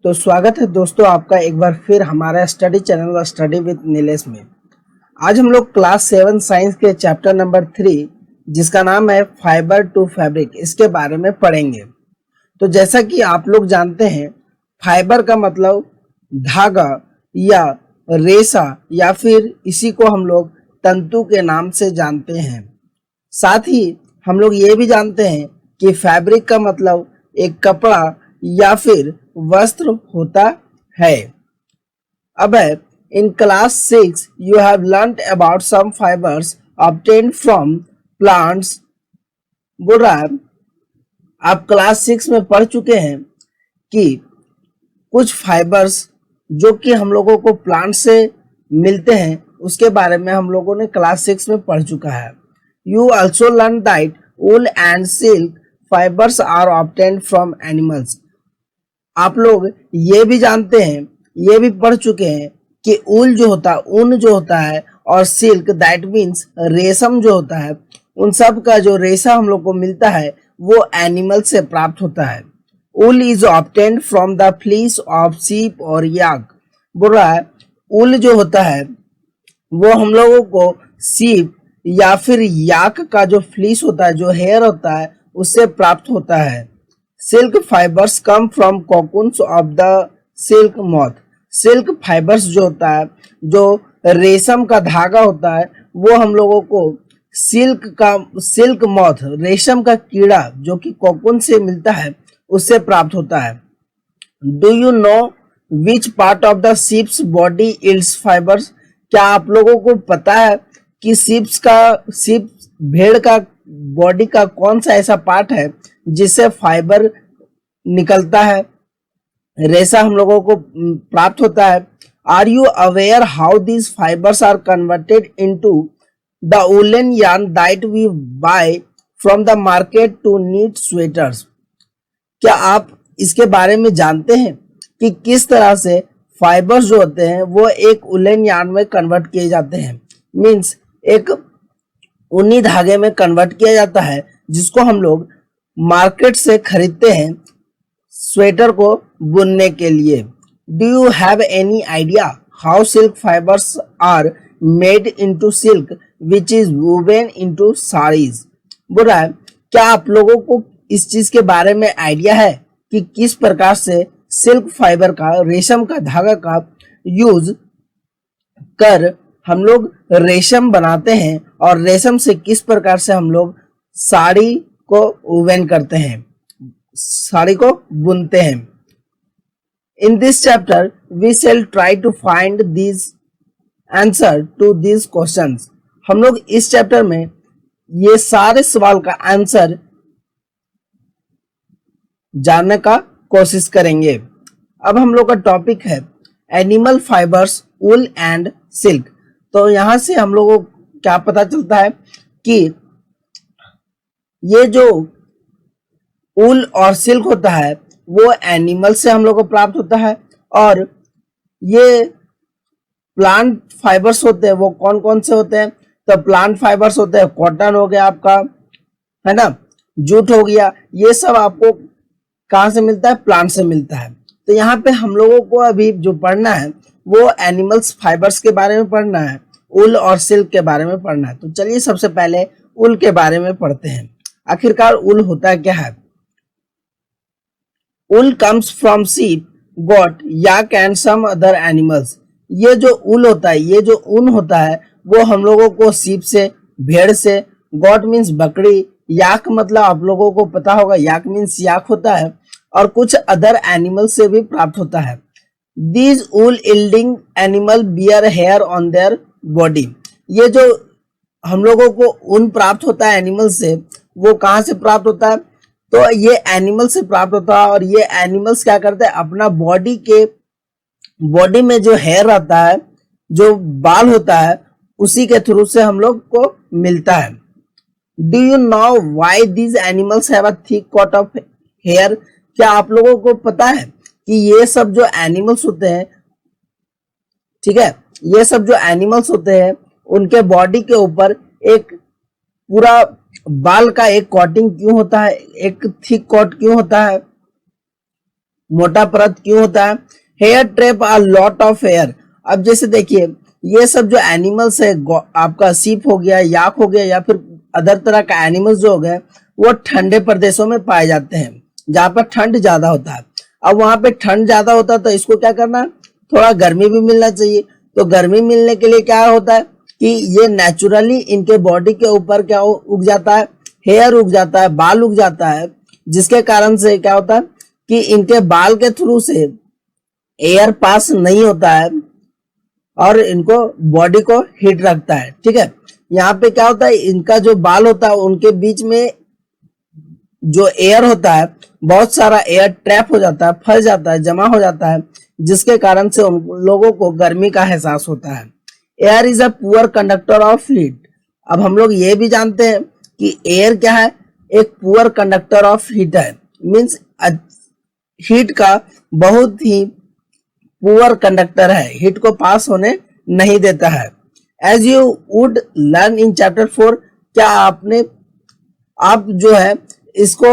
तो स्वागत है दोस्तों आपका एक बार फिर हमारा स्टडी चैनल व स्टडी विद नीलेश में। आज हम लोग क्लास 7 साइंस के चैप्टर नंबर 3 जिसका नाम है फाइबर टू फैब्रिक इसके बारे में पढ़ेंगे। तो जैसा कि आप लोग जानते हैं, फाइबर का मतलब धागा या रेशा या फिर इसी को हम लोग तंतु के नाम से जानते हैं। साथ ही हम लोग ये भी जानते हैं कि फैब्रिक का मतलब एक कपड़ा या फिर वस्त्र होता है। अब in class 6 you have learnt about some fibers obtained from plants। बोल रहा है आप क्लास 6 में पढ़ चुके हैं कि कुछ फाइबर्स जो कि हम लोगों को प्लांट से मिलते हैं उसके बारे में हम लोगों ने क्लास 6 में पढ़ चुका है। You also learned that wool and silk fibers are obtained from animals। आप लोग ये भी जानते हैं, ये भी पढ़ चुके हैं कि ऊन जो होता है और सिल्क दैट मीन्स रेशम जो होता है, उन सब का जो रेशा हम लोग को मिलता है वो एनिमल से प्राप्त होता है। Wool is obtained from the fleece of sheep और याक। बोल रहा है ऊल जो होता है वो हम लोगों को शीप या फिर याक का जो फ्लीस होता है, जो हेयर होता है, उससे प्राप्त होता है। Silk fibres come from cocoons of the silk moth. Silk fibres जो होता है, जो रेशम का धागा होता है, वो हम लोगों को सिल्क मॉथ रेशम का कीड़ा जो कि कोकून से मिलता है उससे प्राप्त होता है। Do you know which part of the ships body yields fibres. क्या आप लोगों को पता है कि शिप भेड़ का बॉडी का कौन सा ऐसा पार्ट है जिससे फाइबर निकलता है, रेशा हम लोगों को प्राप्त होता है। Are you aware how these fibres are converted into the woollen yarn that we buy from the market to knit sweaters. क्या आप इसके बारे में जानते हैं कि किस तरह से फाइबर्स जो होते हैं वो एक वूलन yarn में कन्वर्ट किए जाते हैं, मीन्स एक ऊनी धागे में कन्वर्ट किया जाता है जिसको हम लोग मार्केट से खरीदते हैं स्वेटर को बुनने के लिए। Do you have any idea how silk fibres are made into silk which is woven into saris. बोल रहा है क्या आप लोगों को इस चीज के बारे में आइडिया है कि किस प्रकार से सिल्क फाइबर का, रेशम का धागा का यूज कर हम लोग रेशम बनाते हैं और रेशम से किस प्रकार से हम लोग साड़ी को वूवन करते हैं, साड़ी को बुनते हैं। In this chapter we shall try to find this answer to this questions. हम लोग इस चैप्टर में ये सारे सवाल का आंसर जानने का कोशिश करेंगे। अब हम लोग का टॉपिक है animal fibres, wool and silk. तो यहां से हम लोगों को क्या पता चलता है कि ये जो ऊल और सिल्क होता है वो एनिमल से हम लोग को प्राप्त होता है, और ये प्लांट फाइबर्स होते हैं वो कौन कौन से होते हैं। तो प्लांट फाइबर्स होते हैं, कॉटन हो गया आपका, है ना, जूट हो गया, ये सब आपको कहाँ से मिलता है, प्लांट से मिलता है। तो यहाँ पे हम लोगों को अभी जो पढ़ना है वो एनिमल्स फाइबर्स के बारे में पढ़ना है, ऊल और सिल्क के बारे में पढ़ना है। तो चलिए सबसे पहले ऊल के बारे में पढ़ते हैं। आखिरकार ऊल होता क्या है। Wool comes from sheep, goat, yak and some other animals. ये जो ऊल होता है, ये जो ऊन होता है वो हम लोगों को शीप से, भेड़ से, गोट मीन्स बकरी, याक मतलब आप लोगों को पता होगा याक मीन्स याक होता है, और कुछ अदर एनिमल से भी प्राप्त होता है। These wool yielding animal bear hair on their body। ये जो हम लोगों को ऊन प्राप्त होता है एनिमल से, वो कहाँ से प्राप्त होता है, तो ये एनिमल से प्राप्त होता है। और ये एनिमल्स क्या करते हैं, अपना बॉडी में जो हेयर रहता है, जो बाल होता है, उसी के थ्रू से हम लोग को मिलता है। Do you know why these animals have a thick coat of hair. क्या आप लोगों को पता है कि ये सब जो एनिमल्स होते हैं, ठीक है, ये सब जो एनिमल्स होते हैं उनके बॉडी के ऊपर एक पूरा बाल का एक कोटिंग क्यों होता है, एक थिक कोट क्यों होता है। मोटा परत क्यों होता है? Hair trap a lot of air. अब जैसे देखिए ये सब जो एनिमल्स है, आपका सीप हो गया, याक हो गया, या फिर अदर तरह का एनिमल्स जो हो गए, वो ठंडे प्रदेशों में पाए जाते हैं जहां पर ठंड ज्यादा होता है। अब वहां पे ठंड ज्यादा होता है तो इसको क्या करना है, थोड़ा गर्मी भी मिलना चाहिए। तो गर्मी मिलने के लिए क्या होता है कि ये नेचुरली इनके बॉडी के ऊपर क्या उग जाता है, हेयर उग जाता है, बाल उग जाता है, जिसके कारण से क्या होता है कि इनके बाल के थ्रू से एयर पास नहीं होता है और इनको बॉडी को हीट रखता है। ठीक है, यहाँ पे क्या होता है, इनका जो बाल होता है उनके बीच में जो एयर होता है, बहुत सारा एयर ट्रैप हो जाता है, फंस जाता है, जमा हो जाता है, जिसके कारण से उन लोगों को गर्मी का एहसास होता है। Air is a poor conductor of heat. अब हम लोग ये भी जानते हैं कि एयर क्या है, एक पुअर कंडक्टर ऑफ हीट है, मीन्स हीट का बहुत ही पुअर कंडक्टर है, हीट को पास होने नहीं देता है। As you would learn in chapter 4, क्या आप जो है इसको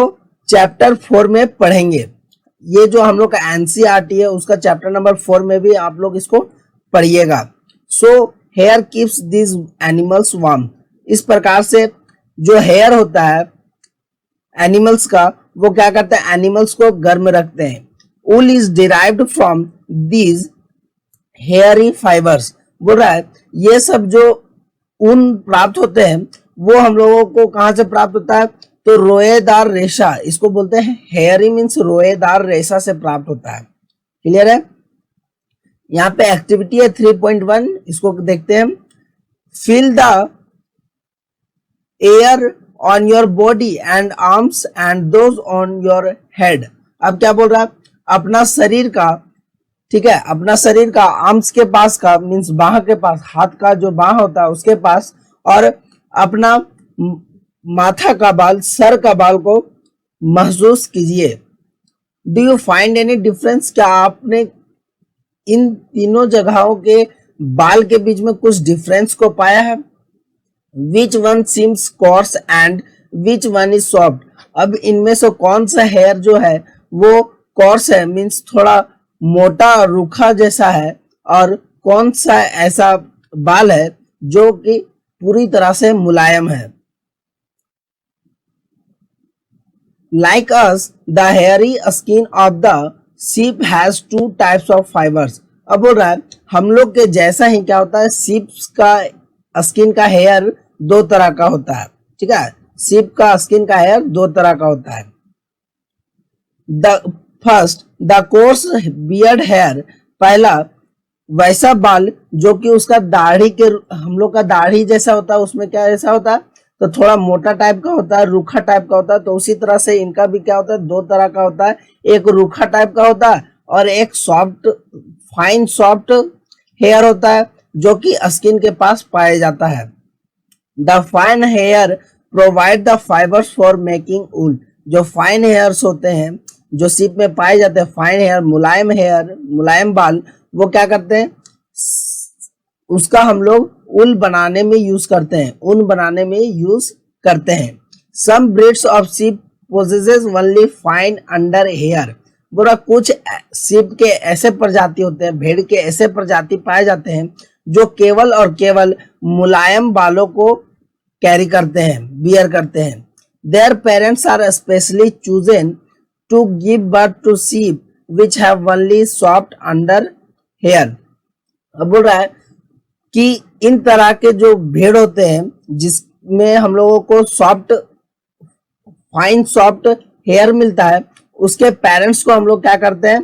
चैप्टर 4 में पढ़ेंगे। ये जो हम लोग का एनसीईआरटी है उसका चैप्टर नंबर 4 में भी आप लोग इसको पढ़िएगा। So here keeps this animals warm. इस प्रकार से जो हेयर होता है एनिमल्स का, वो क्या करते हैं, एनिमल्स को गर्म रखते हैं। वूल is derived from these hairy fibres. बोल रहा है ये सब जो ऊन प्राप्त होते हैं वो हम लोगों को कहां से प्राप्त होता है, तो रोएदार रेशा, इसको बोलते हैं हेयरी मीन्स रोएदार रेशा से प्राप्त होता है। क्लियर है? यहाँ पे एक्टिविटी है 3.1, इसको देखते हैं। Feel the air on your body and arms and those on your head. अब क्या बोल रहा है, अपना शरीर का, ठीक है, अपना शरीर का आर्म्स के पास का मीन्स बाह के पास, हाथ का जो बाह होता है उसके पास, और अपना माथा का बाल, सर का बाल को महसूस कीजिए। Do you find any difference? क्या आपने इन तीनों जगहों के बाल के बीच में कुछ डिफरेंस को पाया है? Which one seems course and which one is soft. अब इनमें से कौन सा हेयर जो है वो कोर्स है, मीन्स थोड़ा मोटा और रूखा जैसा है, और कौन सा ऐसा बाल है जो कि पूरी तरह से मुलायम है। Like us, the hairy skin of the sheep has 2 types of fibers। अब बोल रहा है हम लोग के जैसा ही क्या होता है, सीप का स्किन का हेयर 2 तरह का होता है। ठीक है, सीप का स्किन का हेयर 2 तरह का होता है। First the coarse beard hair, पहला वैसा बाल जो कि उसका दाढ़ी के, हम लोग का दाढ़ी जैसा होता है, उसमें क्या ऐसा होता है, तो थोड़ा मोटा टाइप का होता है, रूखा टाइप का होता है। तो उसी तरह से इनका भी क्या होता है, 2 तरह का होता है, एक रूखा टाइप का होता है और एक सॉफ्ट, फाइन सॉफ्ट हेयर होता है जो कि स्किन के पास पाया जाता है। The fine hair provide the fibres for making wool. जो फाइन हेयर्स होते हैं जो सीप में पाए जाते हैं, फाइन हेयर, मुलायम बाल, वो क्या करते हैं, उसका हम लोग ऊन बनाने में यूज करते हैं, ऊन बनाने में यूज करते हैं। Some breeds of sheep possesses only fine under hair. बोला कुछ सीप के ऐसे प्रजाति होते हैं, भेड़ के ऐसे प्रजाति पाए जाते हैं जो केवल और केवल मुलायम बालों को कैरी करते हैं, बियर करते हैं। Their parents are specially chosen to give birth to sheep which have only soft under hair. अब बोल रहा है कि इन तरह के जो भेड़ होते हैं जिसमें हम लोगों को फाइन सॉफ्ट हेयर मिलता है, उसके पेरेंट्स को हम लोग क्या करते हैं,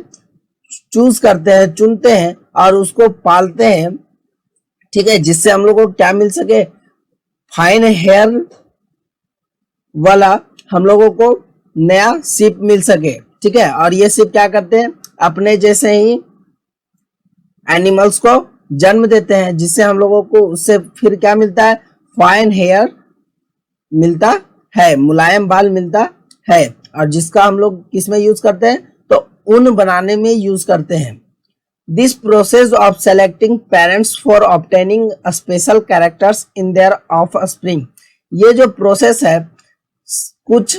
चूज करते हैं, चुनते हैं और उसको पालते हैं। ठीक है, जिससे हम लोग को क्या मिल सके, फाइन हेयर वाला हम लोगों को नया सीप मिल सके। ठीक है, और ये सीप क्या करते हैं, अपने जैसे ही एनिमल्स को जन्म देते हैं, जिससे हम लोगों को उससे फिर क्या मिलता है, फाइन हेयर मिलता है, मुलायम बाल मिलता है, और जिसका हम लोग किस में यूज करते हैं, तो ऊन बनाने में यूज करते हैं। This process of selecting parents for obtaining special characters in their of spring. ये जो प्रोसेस है, कुछ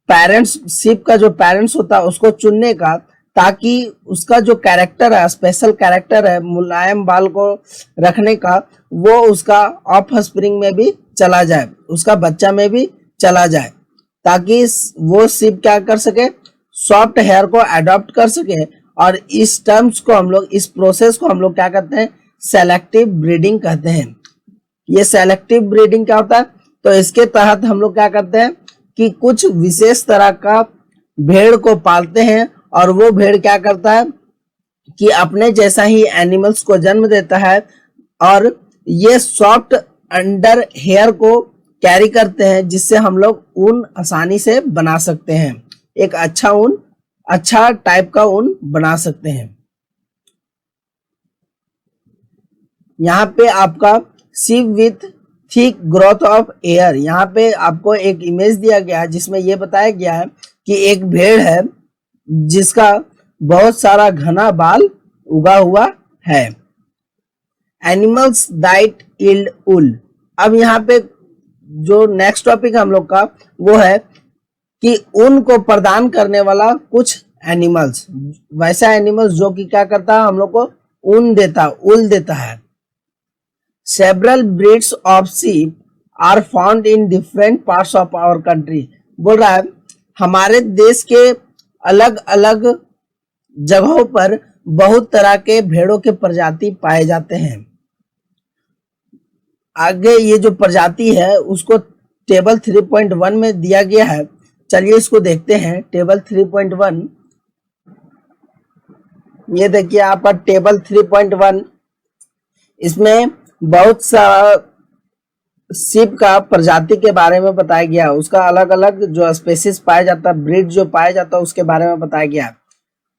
पेरेंट्स, सीप का जो पेरेंट्स होता है उसको चुनने का, ताकि उसका जो कैरेक्टर है, स्पेशल कैरेक्टर है मुलायम बाल को रखने का, वो उसका ऑफ स्प्रिंग में भी चला जाए, उसका बच्चा में भी चला जाए, ताकि वो शीप क्या कर सके, सॉफ्ट हेयर को अडॉप्ट कर सके। और इस टर्म्स को हम लोग, इस प्रोसेस को हम लोग क्या कहते हैं, सेलेक्टिव ब्रीडिंग कहते हैं। ये सेलेक्टिव ब्रीडिंग क्या होता है, तो इसके तहत हम लोग क्या करते हैं कि कुछ विशेष तरह का भेड़ को पालते हैं, और वो भेड़ क्या करता है कि अपने जैसा ही एनिमल्स को जन्म देता है, और ये सॉफ्ट अंडर हेयर को कैरी करते हैं, जिससे हम लोग ऊन आसानी से बना सकते हैं, एक अच्छा ऊन, अच्छा टाइप का ऊन बना सकते हैं। यहाँ पे आपका sheep with thick growth of air, यहाँ पे आपको एक इमेज दिया गया है जिसमें ये बताया गया है कि एक भेड़ है जिसका बहुत सारा घना बाल उगा हुआ है। एनिमल्स दैट यील्ड वूल। अब यहाँ पे जो नेक्स्ट टॉपिक हम लोग का वो है कि ऊन को प्रदान करने वाला कुछ एनिमल्स, वैसा एनिमल्स जो कि क्या करता है, हम लोग को ऊन देता, ऊल देता है। Several breeds of sheep are found in different parts of our country। बोल रहा है हमारे देश के अलग अलग जगहों पर बहुत तरह के भेड़ों के प्रजाति पाए जाते हैं। आगे ये जो प्रजाति है उसको टेबल 3.1 में दिया गया है, चलिए इसको देखते हैं। टेबल 3.1, ये देखिए यहाँ पर टेबल 3.1, इसमें बहुत सारा शीप का प्रजाति के बारे में बताया गया, उसका अलग अलग जो स्पेसिस पाया जाता है, ब्रीड जो पाया जाता है उसके बारे में बताया गया,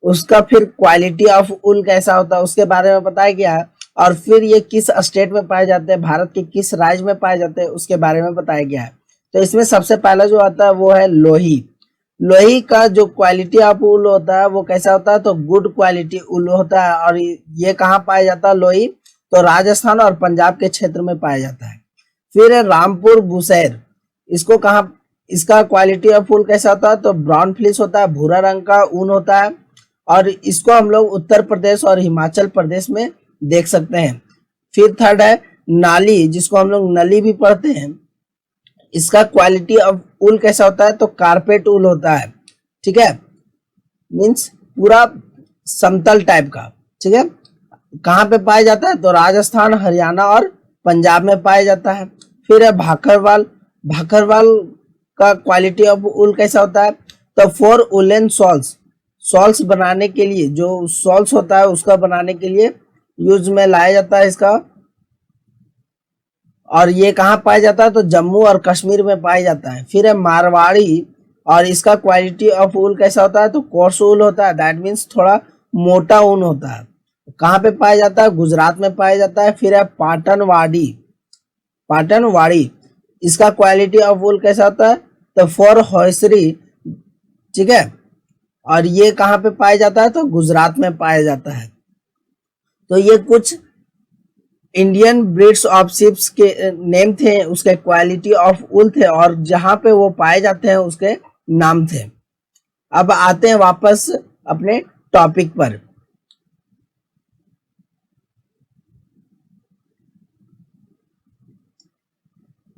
उसका फिर क्वालिटी ऑफ ऊल कैसा होता है उसके बारे में बताया गया, और फिर ये किस स्टेट में पाए जाते हैं, भारत के किस राज्य में पाए जाते हैं उसके बारे में बताया गया है। तो इसमें सबसे पहला जो आता है वो है लोही। लोही का जो क्वालिटी ऑफ ऊल होता है वो कैसा होता है, तो गुड क्वालिटी ऊल होता है। और ये कहाँ पाया जाता है लोही, तो राजस्थान और पंजाब के क्षेत्र में पाया जाता है। फिर है रामपुर बुशैर, इसको कहाँ, इसका क्वालिटी ऑफ ऊल कैसा होता है, तो ब्राउन फ्लिस होता है, भूरा रंग का ऊन होता है, और इसको हम लोग उत्तर प्रदेश और हिमाचल प्रदेश में देख सकते हैं। फिर थर्ड है नाली, जिसको हम लोग नली भी पढ़ते हैं, इसका क्वालिटी ऑफ ऊल कैसा होता है, तो कारपेट ऊल होता है, ठीक है, मीन्स पूरा समतल टाइप का, ठीक है। कहाँ पे पाया जाता है, तो राजस्थान, हरियाणा और पंजाब में पाया जाता है। फिर है भाखरवाल। भाखरवाल का क्वालिटी ऑफ ऊल कैसा होता है, तो फॉर वुलन शॉल्स, शॉल्स बनाने के लिए, जो शॉल्स होता है उसका बनाने के लिए यूज में लाया जाता है इसका। और ये कहाँ पाया जाता है, तो जम्मू और कश्मीर में पाया जाता है। फिर है मारवाड़ी, और इसका क्वालिटी ऑफ ऊल कैसा होता है, तो कोर्स ऊल होता है, दैट मीन्स थोड़ा मोटा ऊन होता है। कहाँ पे पाया जाता है, गुजरात में पाया जाता है। फिर है पाटनवाड़ी। पाटनवाड़ी, इसका क्वालिटी ऑफ वूल कैसा होता है, तो फॉर हॉइसरी, ठीक है, और ये कहाँ पे पाया जाता है, तो गुजरात में पाया जाता है। तो ये कुछ इंडियन ब्रीड्स ऑफ शिप्स के नेम थे, उसके क्वालिटी ऑफ वूल थे, और जहां पे वो पाए जाते हैं उसके नाम थे। अब आते हैं वापस अपने टॉपिक पर।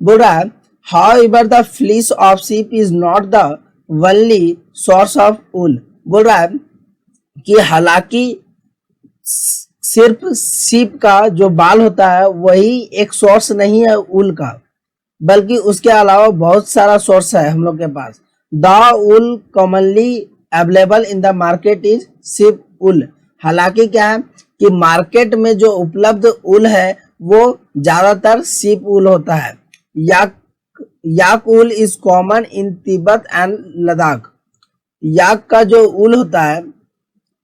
बोल रहा है however the fleece of sheep is not the only source of wool। बोल रहा है कि हालांकि सिर्फ शीप का जो बाल होता है वही एक सोर्स नहीं है ऊल का, बल्कि उसके अलावा बहुत सारा सोर्स है हम लोग के पास। The wool commonly available in the market is sheep wool. हालांकि क्या है कि मार्केट में जो उपलब्ध ऊल है वो ज्यादातर शीप ऊल होता है। Yak wool is common in Tibet and Ladakh. Yak का जो ऊल होता है,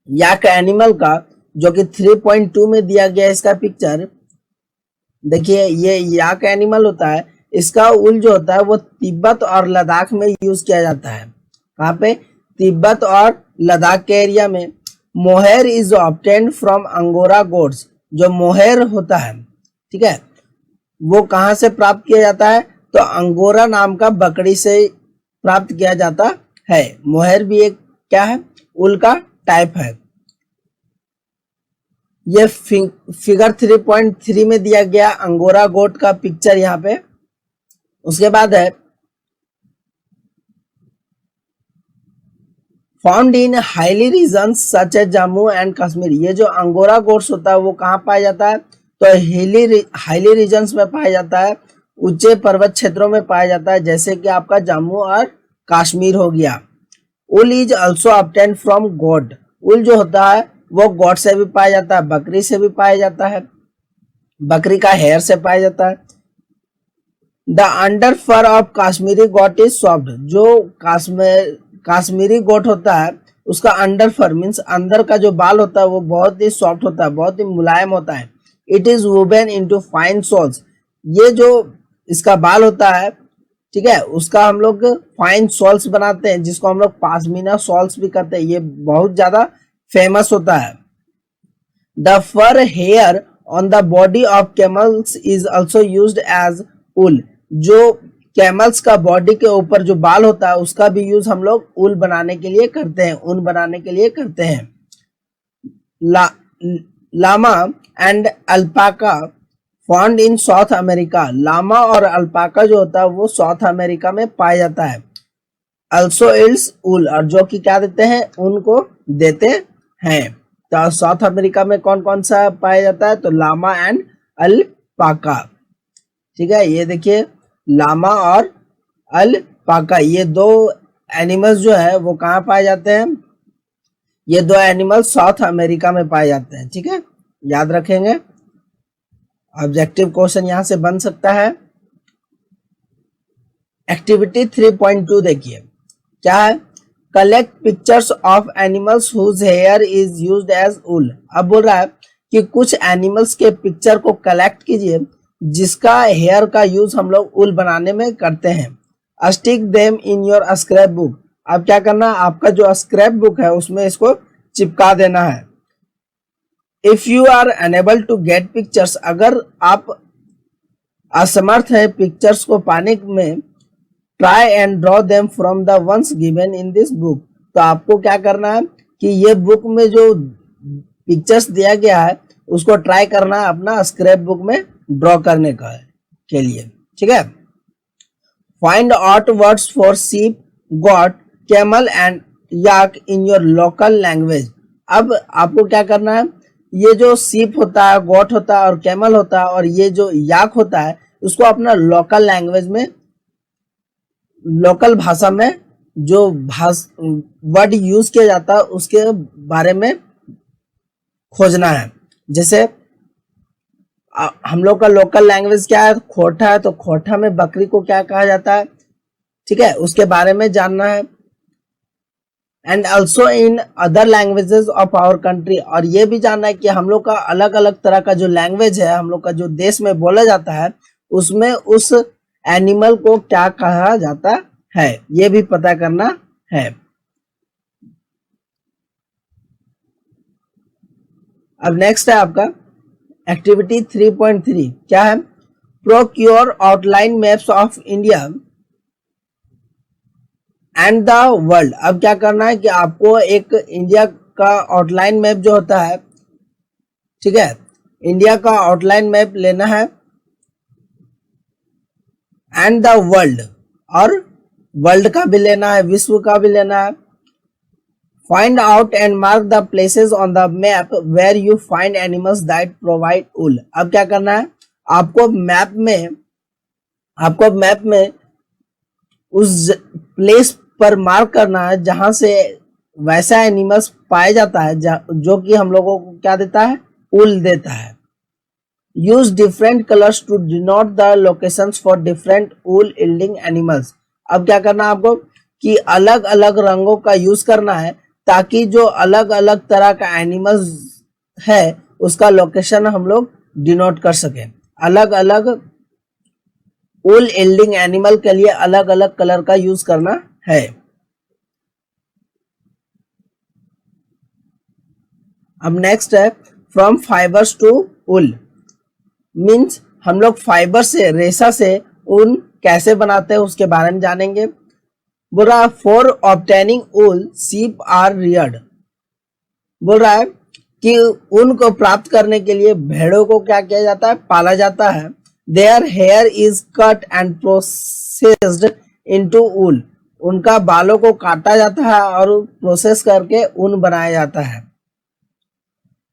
याक एनिमल का, जो कि 3.2 में दिया गया है इसका पिक्चर देखिए, ये याक एनिमल होता है, इसका ऊल जो होता है वो तिब्बत और लद्दाख में यूज किया जाता है। कहाँ पे, तिब्बत और लद्दाख के एरिया में। Mohair is obtained from angora goats. जो मोहेर होता है, ठीक है, वो कहाँ से प्राप्त किया जाता है, तो अंगोरा नाम का बकरी से प्राप्त किया जाता है। मोहेर भी एक क्या है, ऊल का टाइप है। ये फिगर 3.3 में दिया गया अंगोरा गोट का पिक्चर यहाँ पे। उसके बाद है found in hilly regions such as Jammu and Kashmir. ये जो अंगोरा गोट्स होता है वो कहाँ पाया जाता है? तो हाईली रीजन्स में पाया जाता है, ऊंचे पर्वत क्षेत्रों में पाया जाता है, जैसे कि आपका जम्मू और कश्मीर हो गया। Wool is also obtain from goat. Wool जो होता है वो गोट से भी पाया जाता है, बकरी से भी पाया जाता है, बकरी का हेयर से पाया जाता है। The under fur of Kashmiri goat is soft. जो काश्मीरी गोट होता है उसका अंडर फर मीन्स अंदर का जो बाल होता है वो बहुत ही सॉफ्ट होता है, बहुत ही मुलायम होता है। It is woven into fine shawls. ये जो इसका बाल होता है, ठीक है, उसका हम लोग फाइन सॉल्स बनाते हैं, जिसको हम लोग पाशमीना सॉल्स भी कहते हैं। ये बहुत ज्यादा फेमस होता है। The fur hair on the body of camels is also used as wool. जो कैमल्स का बॉडी के ऊपर जो बाल होता है उसका भी यूज हम लोग उल बनाने के लिए करते हैं, ऊन बनाने के लिए करते हैं। Llama and alpaca found in South America. Llama और अल्पाका जो होता है वो साउथ अमेरिका में पाया जाता है। अल्सो इल्स उल, और जो कि क्या देते हैं? ऊन को देते हैं। तो साउथ अमेरिका में कौन कौन सा पाया जाता है? तो लामा एंड अल्पाका। ठीक है, ये देखिए लामा और अल्पाका, ये दो एनिमल्स जो है वो कहाँ पाए जाते हैं? ये दो एनिमल्स साउथ अमेरिका में पाए जाते हैं। ठीक है, याद रखेंगे। ऑब्जेक्टिव क्वेश्चन यहां से बन सकता है। एक्टिविटी 3.2 देखिए क्या है? Collect pictures of animals whose hair is used as wool. अब बोल रहा है कि कुछ एनिमल्स के पिक्चर को कलेक्ट कीजिए जिसका हेयर का यूज हम लोग उल बनाने में करते हैं। Stick them in your scrap book. अब क्या करना? आपका जो स्क्रैप बुक है उसमें इसको चिपका देना है। If you are unable to get pictures, अगर आप असमर्थ है पिक्चर्स को पाने में, try and draw them from the ones given in this book. तो आपको क्या करना है कि ये बुक में जो पिक्चर्स दिया गया है उसको ट्राई करना है अपना स्क्रैप बुक में ड्रॉ करने का के लिए। ठीक है, find out words for sheep, got, camel and yak in your local language. अब आपको क्या करना है? ये जो शीप होता है, गॉट होता है और कैमल होता है और ये जो याक होता है उसको अपना लोकल लैंग्वेज में, लोकल भाषा में जो वर्ड यूज किया जाता है उसके बारे में खोजना है। जैसे हम लोग का लोकल लैंग्वेज क्या है? खोटा है, तो खोटा में बकरी को क्या कहा जाता है? ठीक है, उसके बारे में जानना है। And also in other languages of our country, और ये भी जानना है कि हम लोग का अलग अलग तरह का जो लैंग्वेज है हम लोग का जो देश में बोला जाता है उसमें उस एनिमल को क्या कहा जाता है, ये भी पता करना है। अब नेक्स्ट है आपका एक्टिविटी 3.3 क्या है? Procure outline maps of India and the world. अब क्या करना है कि आपको एक इंडिया का आउटलाइन मैप जो होता है, ठीक है, इंडिया का आउटलाइन मैप लेना है एंड द वर्ल्ड, और वर्ल्ड का भी लेना है, विश्व का भी लेना है। Find out and mark the places on the map where you find animals that provide wool. अब क्या करना है? आपको मैप में उस प्लेस पर मार्क करना है जहां से वैसा एनिमल्स पाया जाता है जो कि हम लोगों को क्या देता है? उल देता है। Use different colours to denote the locations for different wool yielding animals. अब क्या करना है आपको कि अलग अलग रंगों का यूज करना है ताकि जो अलग अलग तरह का एनिमल्स है उसका लोकेशन हम लोग डिनोट कर सकें। अलग अलग उल यील्डिंग एनिमल के लिए अलग अलग कलर का यूज करना है। अब नेक्स्ट है from fibres to wool, means हम लोग फाइबर से, रेशा से ऊन कैसे बनाते हैं उसके बारे में जानेंगे। बोला for obtaining wool sheep are reared. बोल रहा है कि ऊन को प्राप्त करने के लिए भेड़ों को क्या किया जाता है, पाला जाता है। Their hair is cut and processed into wool, उनका बालों को काटा जाता है और प्रोसेस करके ऊन बनाया जाता है।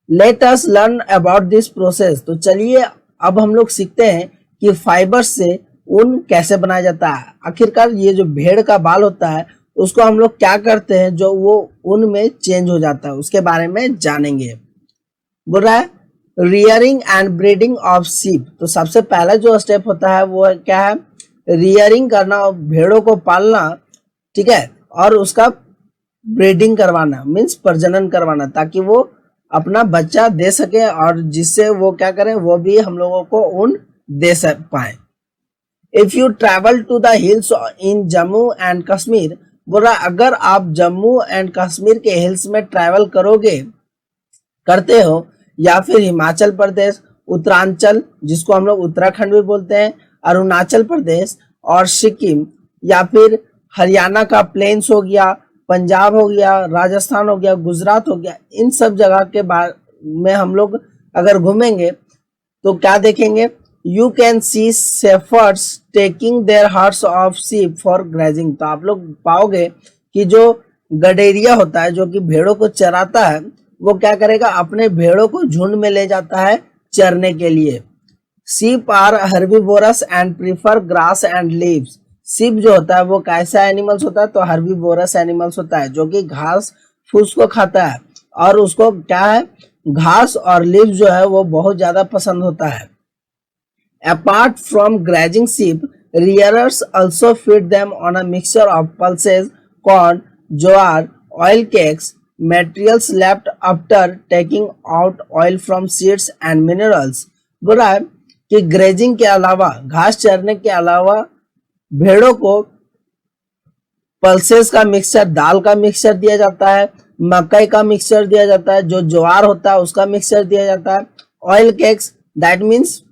Let us learn about this process, तो चलिए अब हम लोग सीखते हैं कि फाइबर से ऊन कैसे बनाया जाता है। आखिरकार ये जो भेड़ का बाल होता है उसको हम लोग क्या करते हैं जो वो ऊन में चेंज हो जाता है, उसके बारे में जानेंगे। बोल रहा है rearing and breeding of sheep, तो सबसे पहला जो स्टेप होता है वो क्या है, रियरिंग करना, भेड़ों को पालना, ठीक है, और उसका ब्रीडिंग करवाना मीन्स प्रजनन करवाना, ताकि वो अपना बच्चा दे सके और जिससे वो क्या करें, वो भी हम लोगों को ऊन दे पाए। If you travel to the hills in Jammu and Kashmir, बोल रहा अगर आप जम्मू एंड कश्मीर के हिल्स में ट्रैवल करते हो, या फिर हिमाचल प्रदेश, उत्तरांचल जिसको हम लोग उत्तराखंड भी बोलते हैं, अरुणाचल प्रदेश और सिक्किम, या फिर हरियाणा का प्लेन्स हो गया, पंजाब हो गया, राजस्थान हो गया, गुजरात हो गया, इन सब जगह के बारे में हम लोग अगर घूमेंगे तो क्या देखेंगे, you can see shepherd's taking their hertz of sheep for grazing, तो आप लोग पाओगे कि जो गडेरिया होता है जो कि भेड़ों को चराता है, वो क्या करेगा, अपने भेड़ों को झुंड में ले जाता है चरने के लिए। Sheep are herbivorous and prefer grass and leaves, sheep जो होता है वो कैसा एनिमल्स होता है, तो हर्बीवोरस एनिमल्स होता है जो कि घास फूस को खाता है और उसको क्या है, घास और लीव्स जो है वो बहुत ज्यादा पसंद होता है। Apart from grazing sheep, rearers also feed them on a mixture of pulses, corn, jowar, oil cakes, materials left after taking out oil from seeds and minerals। बोल रहा है कि ग्रेजिंग के अलावा, घास चरने के अलावा भेड़ों को पल्सेस का मिक्सचर, दाल का मिक्सचर दिया जाता है, मकई का मिक्सचर दिया जाता है, जो ज्वार होता है उसका मिक्सचर दिया जाता है, ऑयल केक्स दैट मीन्स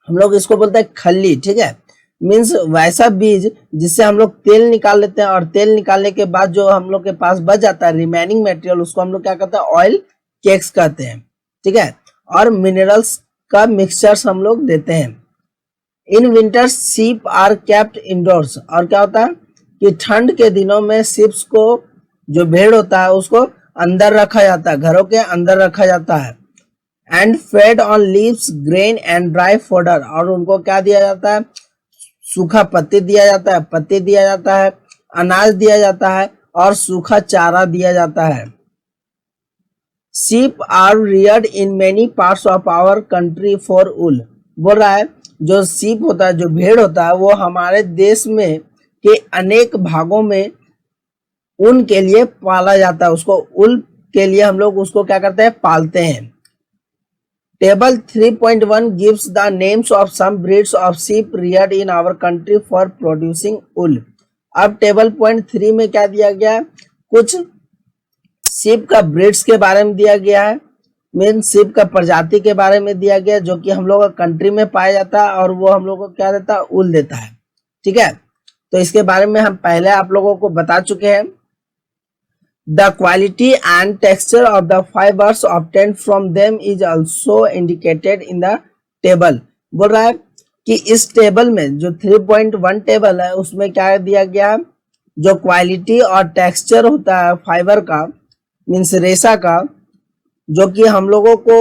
हम लोग इसको बोलते हैं खल्ली, ठीक है, मीन्स वैसा बीज जिससे हम लोग तेल निकाल लेते हैं और तेल निकालने के बाद जो हम लोग के पास बच जाता है रिमेनिंग मटेरियल, उसको हम लोग क्या कहते हैं, ऑयल केक्स कहते हैं, ठीक है, और मिनरल्स का मिक्सचर्स हम लोग देते हैं। In winter sheep are kept indoors, और क्या होता है कि ठंड के दिनों में शिप्स को, जो भेड़ होता है उसको अंदर रखा जाता है, घरों के अंदर रखा जाता है। And fade on leaves, grain and dry fodder, और उनको क्या दिया जाता है, सूखा पत्ती दिया जाता है, पत्ती दिया जाता है, अनाज दिया जाता है और सूखा चारा दिया जाता है। Sheep are reared in many parts of our country for wool, बोल रहा है जो शीप होता है, जो भेड़ होता है, वो हमारे देश में के अनेक भागों में ऊन के लिए पाला जाता है, उसको ऊल के लिए हम लोग उसको क्या करते हैं, पालते हैं। Table 3.1 gives the names of some breeds of sheep reared in our country for producing wool। अब टेबल पॉइंट 3 में क्या दिया गया है, कुछ शीप का ब्रीड्स के बारे में दिया गया है, मीन शीप का प्रजाति के बारे में दिया गया जो कि हम लोग का कंट्री में पाया जाता है और वो हम लोग को क्या देता है, ऊल देता है, ठीक है। तो इसके बारे में हम पहले आप लोगों को बता चुके हैं। The quality and texture of the fibers obtained from them is also indicated in the table। बोल रहा है कि इस टेबल में जो 3.1 टेबल है उसमें क्या दिया गया है, जो क्वालिटी और टेक्सचर होता है फाइबर का, मीन्स रेशा का, जो कि हम लोगों को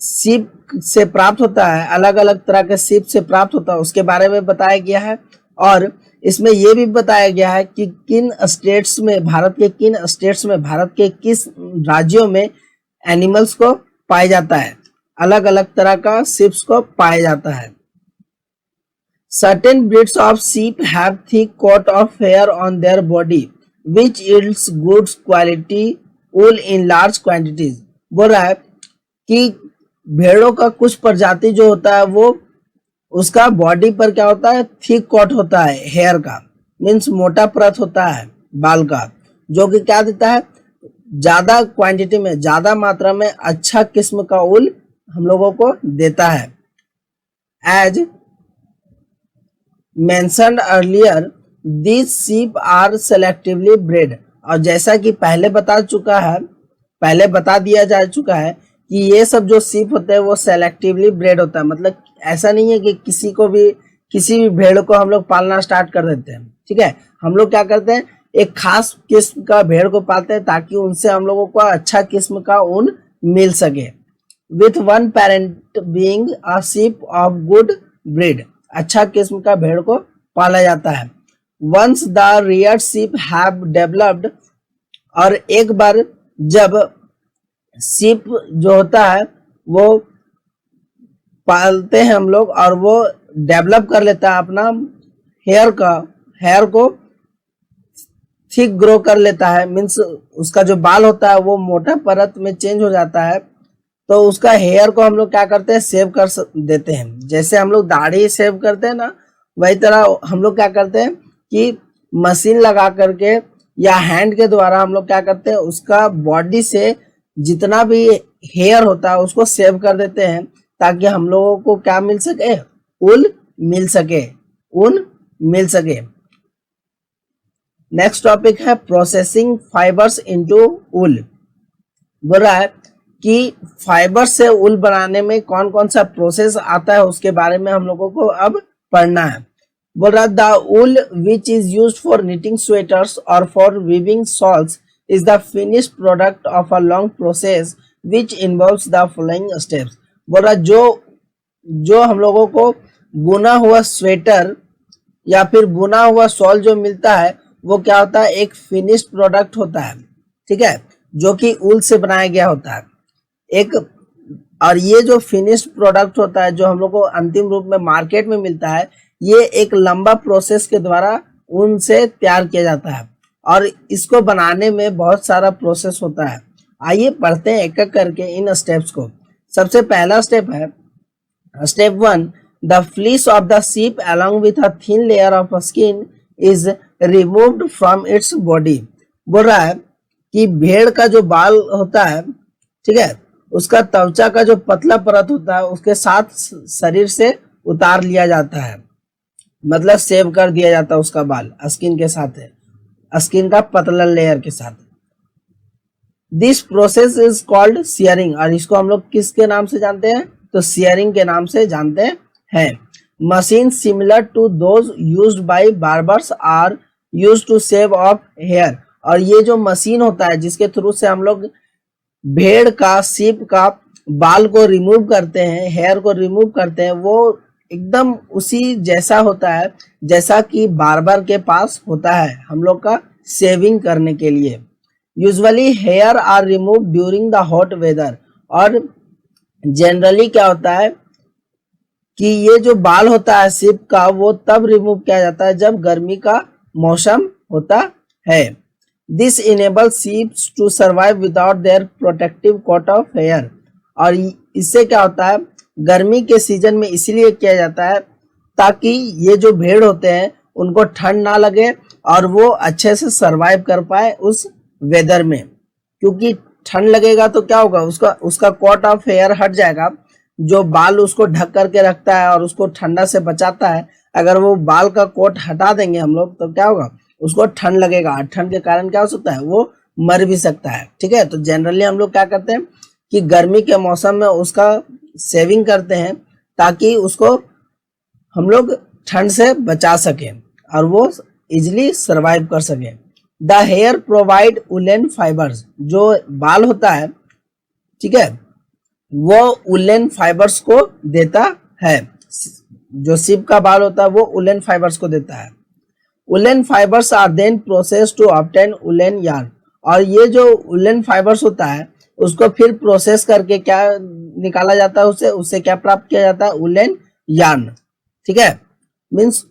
शीप से प्राप्त होता है, अलग अलग तरह के शीप से प्राप्त होता है, उसके बारे में बताया गया है। और इसमें यह भी बताया गया है कि किन स्टेट्स में, भारत के किन स्टेट्स में, भारत के किस राज्यों में एनिमल्स को पाया जाता है, अलग अलग तरह का शीप्स को पाया जाता है। Certain breeds of sheep have thick coat of hair on their body which yields good quality wool in large quantities। बोल रहा है कि भेड़ों का कुछ प्रजाति जो होता है वो उसका बॉडी पर क्या होता है, थिक कोट होता है हेयर का, मीन्स मोटा परत होता है बाल का, जो कि क्या देता है, ज्यादा क्वांटिटी में, ज्यादा मात्रा में अच्छा किस्म का ऊल हम लोगों को देता है। As mentioned earlier this sheep are selectively bred, और जैसा कि पहले बता चुका है पहले बता दिया जा चुका है कि ये सब जो सीप होते हैं वो सेलेक्टिवली ब्रेड होता है, मतलब ऐसा नहीं है कि किसी भी भेड़ को हम लोग पालना स्टार्ट कर देते हैं। ठीक है, हम लोग क्या करते हैं, एक खास किस्म का भेड़ को पालते हैं ताकि उनसे हम लोगों को अच्छा किस्म का ऊन मिल सके। With one parent being a sheep of good breed, अच्छा किस्म का भेड़ को पाला जाता है। Once the reared sheep have developed, और एक बार जब शीप जो होता है वो पालते हैं हम लोग और वो डेवलप कर लेता है अपना हेयर को थिक ग्रो कर लेता है, मीन्स उसका जो बाल होता है वो मोटा परत में चेंज हो जाता है, तो उसका हेयर को हम लोग क्या करते हैं, सेव कर देते हैं। जैसे हम लोग दाढ़ी सेव करते हैं ना, वही तरह हम लोग क्या करते हैं कि मशीन लगा करके या हैंड के द्वारा हम लोग क्या करते हैं, उसका बॉडी से जितना भी हेयर होता है उसको सेव कर देते हैं ताकि हम लोगों को क्या मिल सके, ऊन मिल सके। नेक्स्ट टॉपिक है प्रोसेसिंग फाइबर्स इनटू वूल। बोल रहा है कि फाइबर से वूल बनाने में कौन कौन सा प्रोसेस आता है उसके बारे में हम लोगों को अब पढ़ना है। बोल रहा है the wool which is used for knitting sweaters और for weaving shawls is the finished product of a long process which involves the following steps। बोल रहा जो हम लोगों को बुना हुआ स्वेटर या फिर बुना हुआ शॉल जो मिलता है वो क्या होता है, एक फिनिश्ड प्रोडक्ट होता है। ठीक है, जो कि ऊल से बनाया गया होता है एक, और ये जो फिनिश्ड प्रोडक्ट होता है जो हम लोग को अंतिम रूप में मार्केट में मिलता है, ये एक लंबा प्रोसेस के द्वारा ऊन से तैयार किया जाता है और इसको बनाने में बहुत सारा प्रोसेस होता है। आइए पढ़ते हैं एक एक करके इन स्टेप्स को। सबसे पहला स्टेप है step 1, the fleece of the sheep along with a thin layer of skin is removed from its body. बोल रहा है कि भेड़ का जो बाल होता है, ठीक है, उसका त्वचा का जो पतला परत होता है उसके साथ शरीर से उतार लिया जाता है, मतलब सेव कर दिया जाता है उसका बाल स्किन के साथ है, स्किन का पतला लेयर के साथ। This process is called shearing, और इसको हम लोग किसके नाम से जानते हैं, तो सियरिंग के नाम से जानते हैं। Machine similar to those used by barbers are used to shave off hair, और ये जो मशीन होता है जिसके थ्रू से हम लोग भेड़ का शीप का बाल को रिमूव करते हैं, हेयर को रिमूव करते हैं, वो एकदम उसी जैसा होता है जैसा कि बार्बर के पास होता है हम लोग का शेविंग करने के लिए। Usually hair are remove during the hot weather, और जनरली क्या होता है कि ये जो बाल होता है शीप का वो तब रिमूव किया जाता है जब गर्मी का मौसम होता है। This enable sheeps to survive without their protective coat of hair, और इससे क्या होता है, गर्मी के सीजन में इसीलिए किया जाता है ताकि ये जो भेड़ होते हैं उनको ठंड ना लगे और वो अच्छे से सरवाइव कर पाए उस वेदर में, क्योंकि ठंड लगेगा तो क्या होगा, उसका कोट ऑफ हेयर हट जाएगा, जो बाल उसको ढक करके रखता है और उसको ठंडा से बचाता है। अगर वो बाल का कोट हटा देंगे हम लोग तो क्या होगा, उसको ठंड लगेगा, ठंड के कारण क्या हो सकता है, वो मर भी सकता है। ठीक है, तो जनरली हम लोग क्या करते हैं कि गर्मी के मौसम में उसका सेविंग करते हैं ताकि उसको हम लोग ठंड से बचा सके और वो इजिली सरवाइव कर सके। The hair provide woollen fibres, जो बाल होता है, ठीक है, वो वुलन फाइबर्स को देता है। जो शीप का बाल होता है वो वुलन फाइबर्स को देता है। Woollen fibres are then process to obtain woollen yarn, और ये जो वुलन फाइबर्स होता है उसको फिर प्रोसेस करके क्या निकाला जाता है, उससे क्या प्राप्त किया जाता है, वुलन यार्न। ठीक है, मीन्स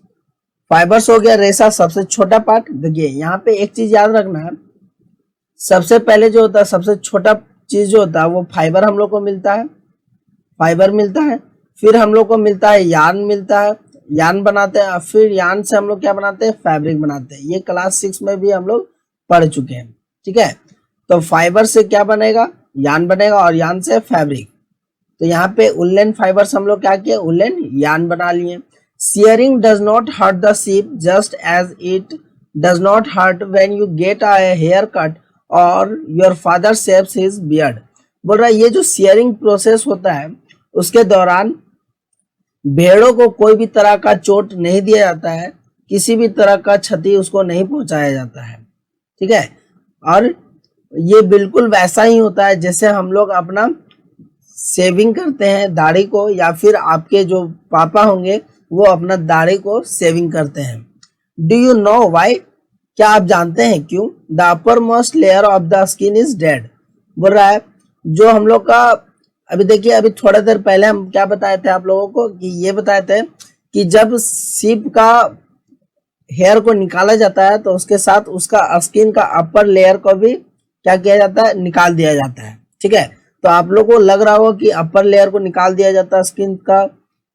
फाइबर्स हो गया रेशा, सबसे छोटा पार्ट। देखिए यहाँ पे एक चीज याद रखना है, सबसे पहले जो होता है, सबसे छोटा चीज जो होता है वो फाइबर हम लोग को मिलता है, फाइबर मिलता है, फिर हम लोग को मिलता है यार्न मिलता है, यार्न बनाते हैं, फिर यार्न से हम लोग क्या बनाते हैं, फैब्रिक बनाते हैं। ये क्लास 6 में भी हम लोग पढ़ चुके हैं। ठीक है, तो फाइबर से क्या बनेगा, यार्न बनेगा, और यार्न से फैब्रिक। तो यहाँ पे वुलन फाइबर्स हम लोग क्या किए, वुलन यार्न बना लिए। Shearing does not hurt the sheep just as it does not hurt when you get a haircut और your father shaves his beard. बोल रहा है ये जो शेयरिंग प्रोसेस होता है उसके दौरान भेड़ों को कोई भी तरह का चोट नहीं दिया जाता है, किसी भी तरह का क्षति उसको नहीं पहुंचाया जाता है। ठीक है, और ये बिल्कुल वैसा ही होता है जैसे हम लोग अपना सेविंग करते हैं दाढ़ी को, या फिर आपके जो पापा होंगे वो अपना दाढ़ी को सेविंग करते हैं। Do you know Y? क्या आप जानते हैं क्यों? The upper most layer of the skin is dead. बोल रहा है जो हम लोग का, अभी देखिए अभी थोड़ा देर पहले हम क्या बताए थे आप लोगों को, कि ये बताए थे कि जब सीप का हेयर को निकाला जाता है तो उसके साथ उसका स्किन का अपर लेयर को भी क्या किया जाता है, निकाल दिया जाता है। ठीक है, तो आप लोगों को लग रहा होगा कि अपर लेयर को निकाल दिया जाता है, स्किन का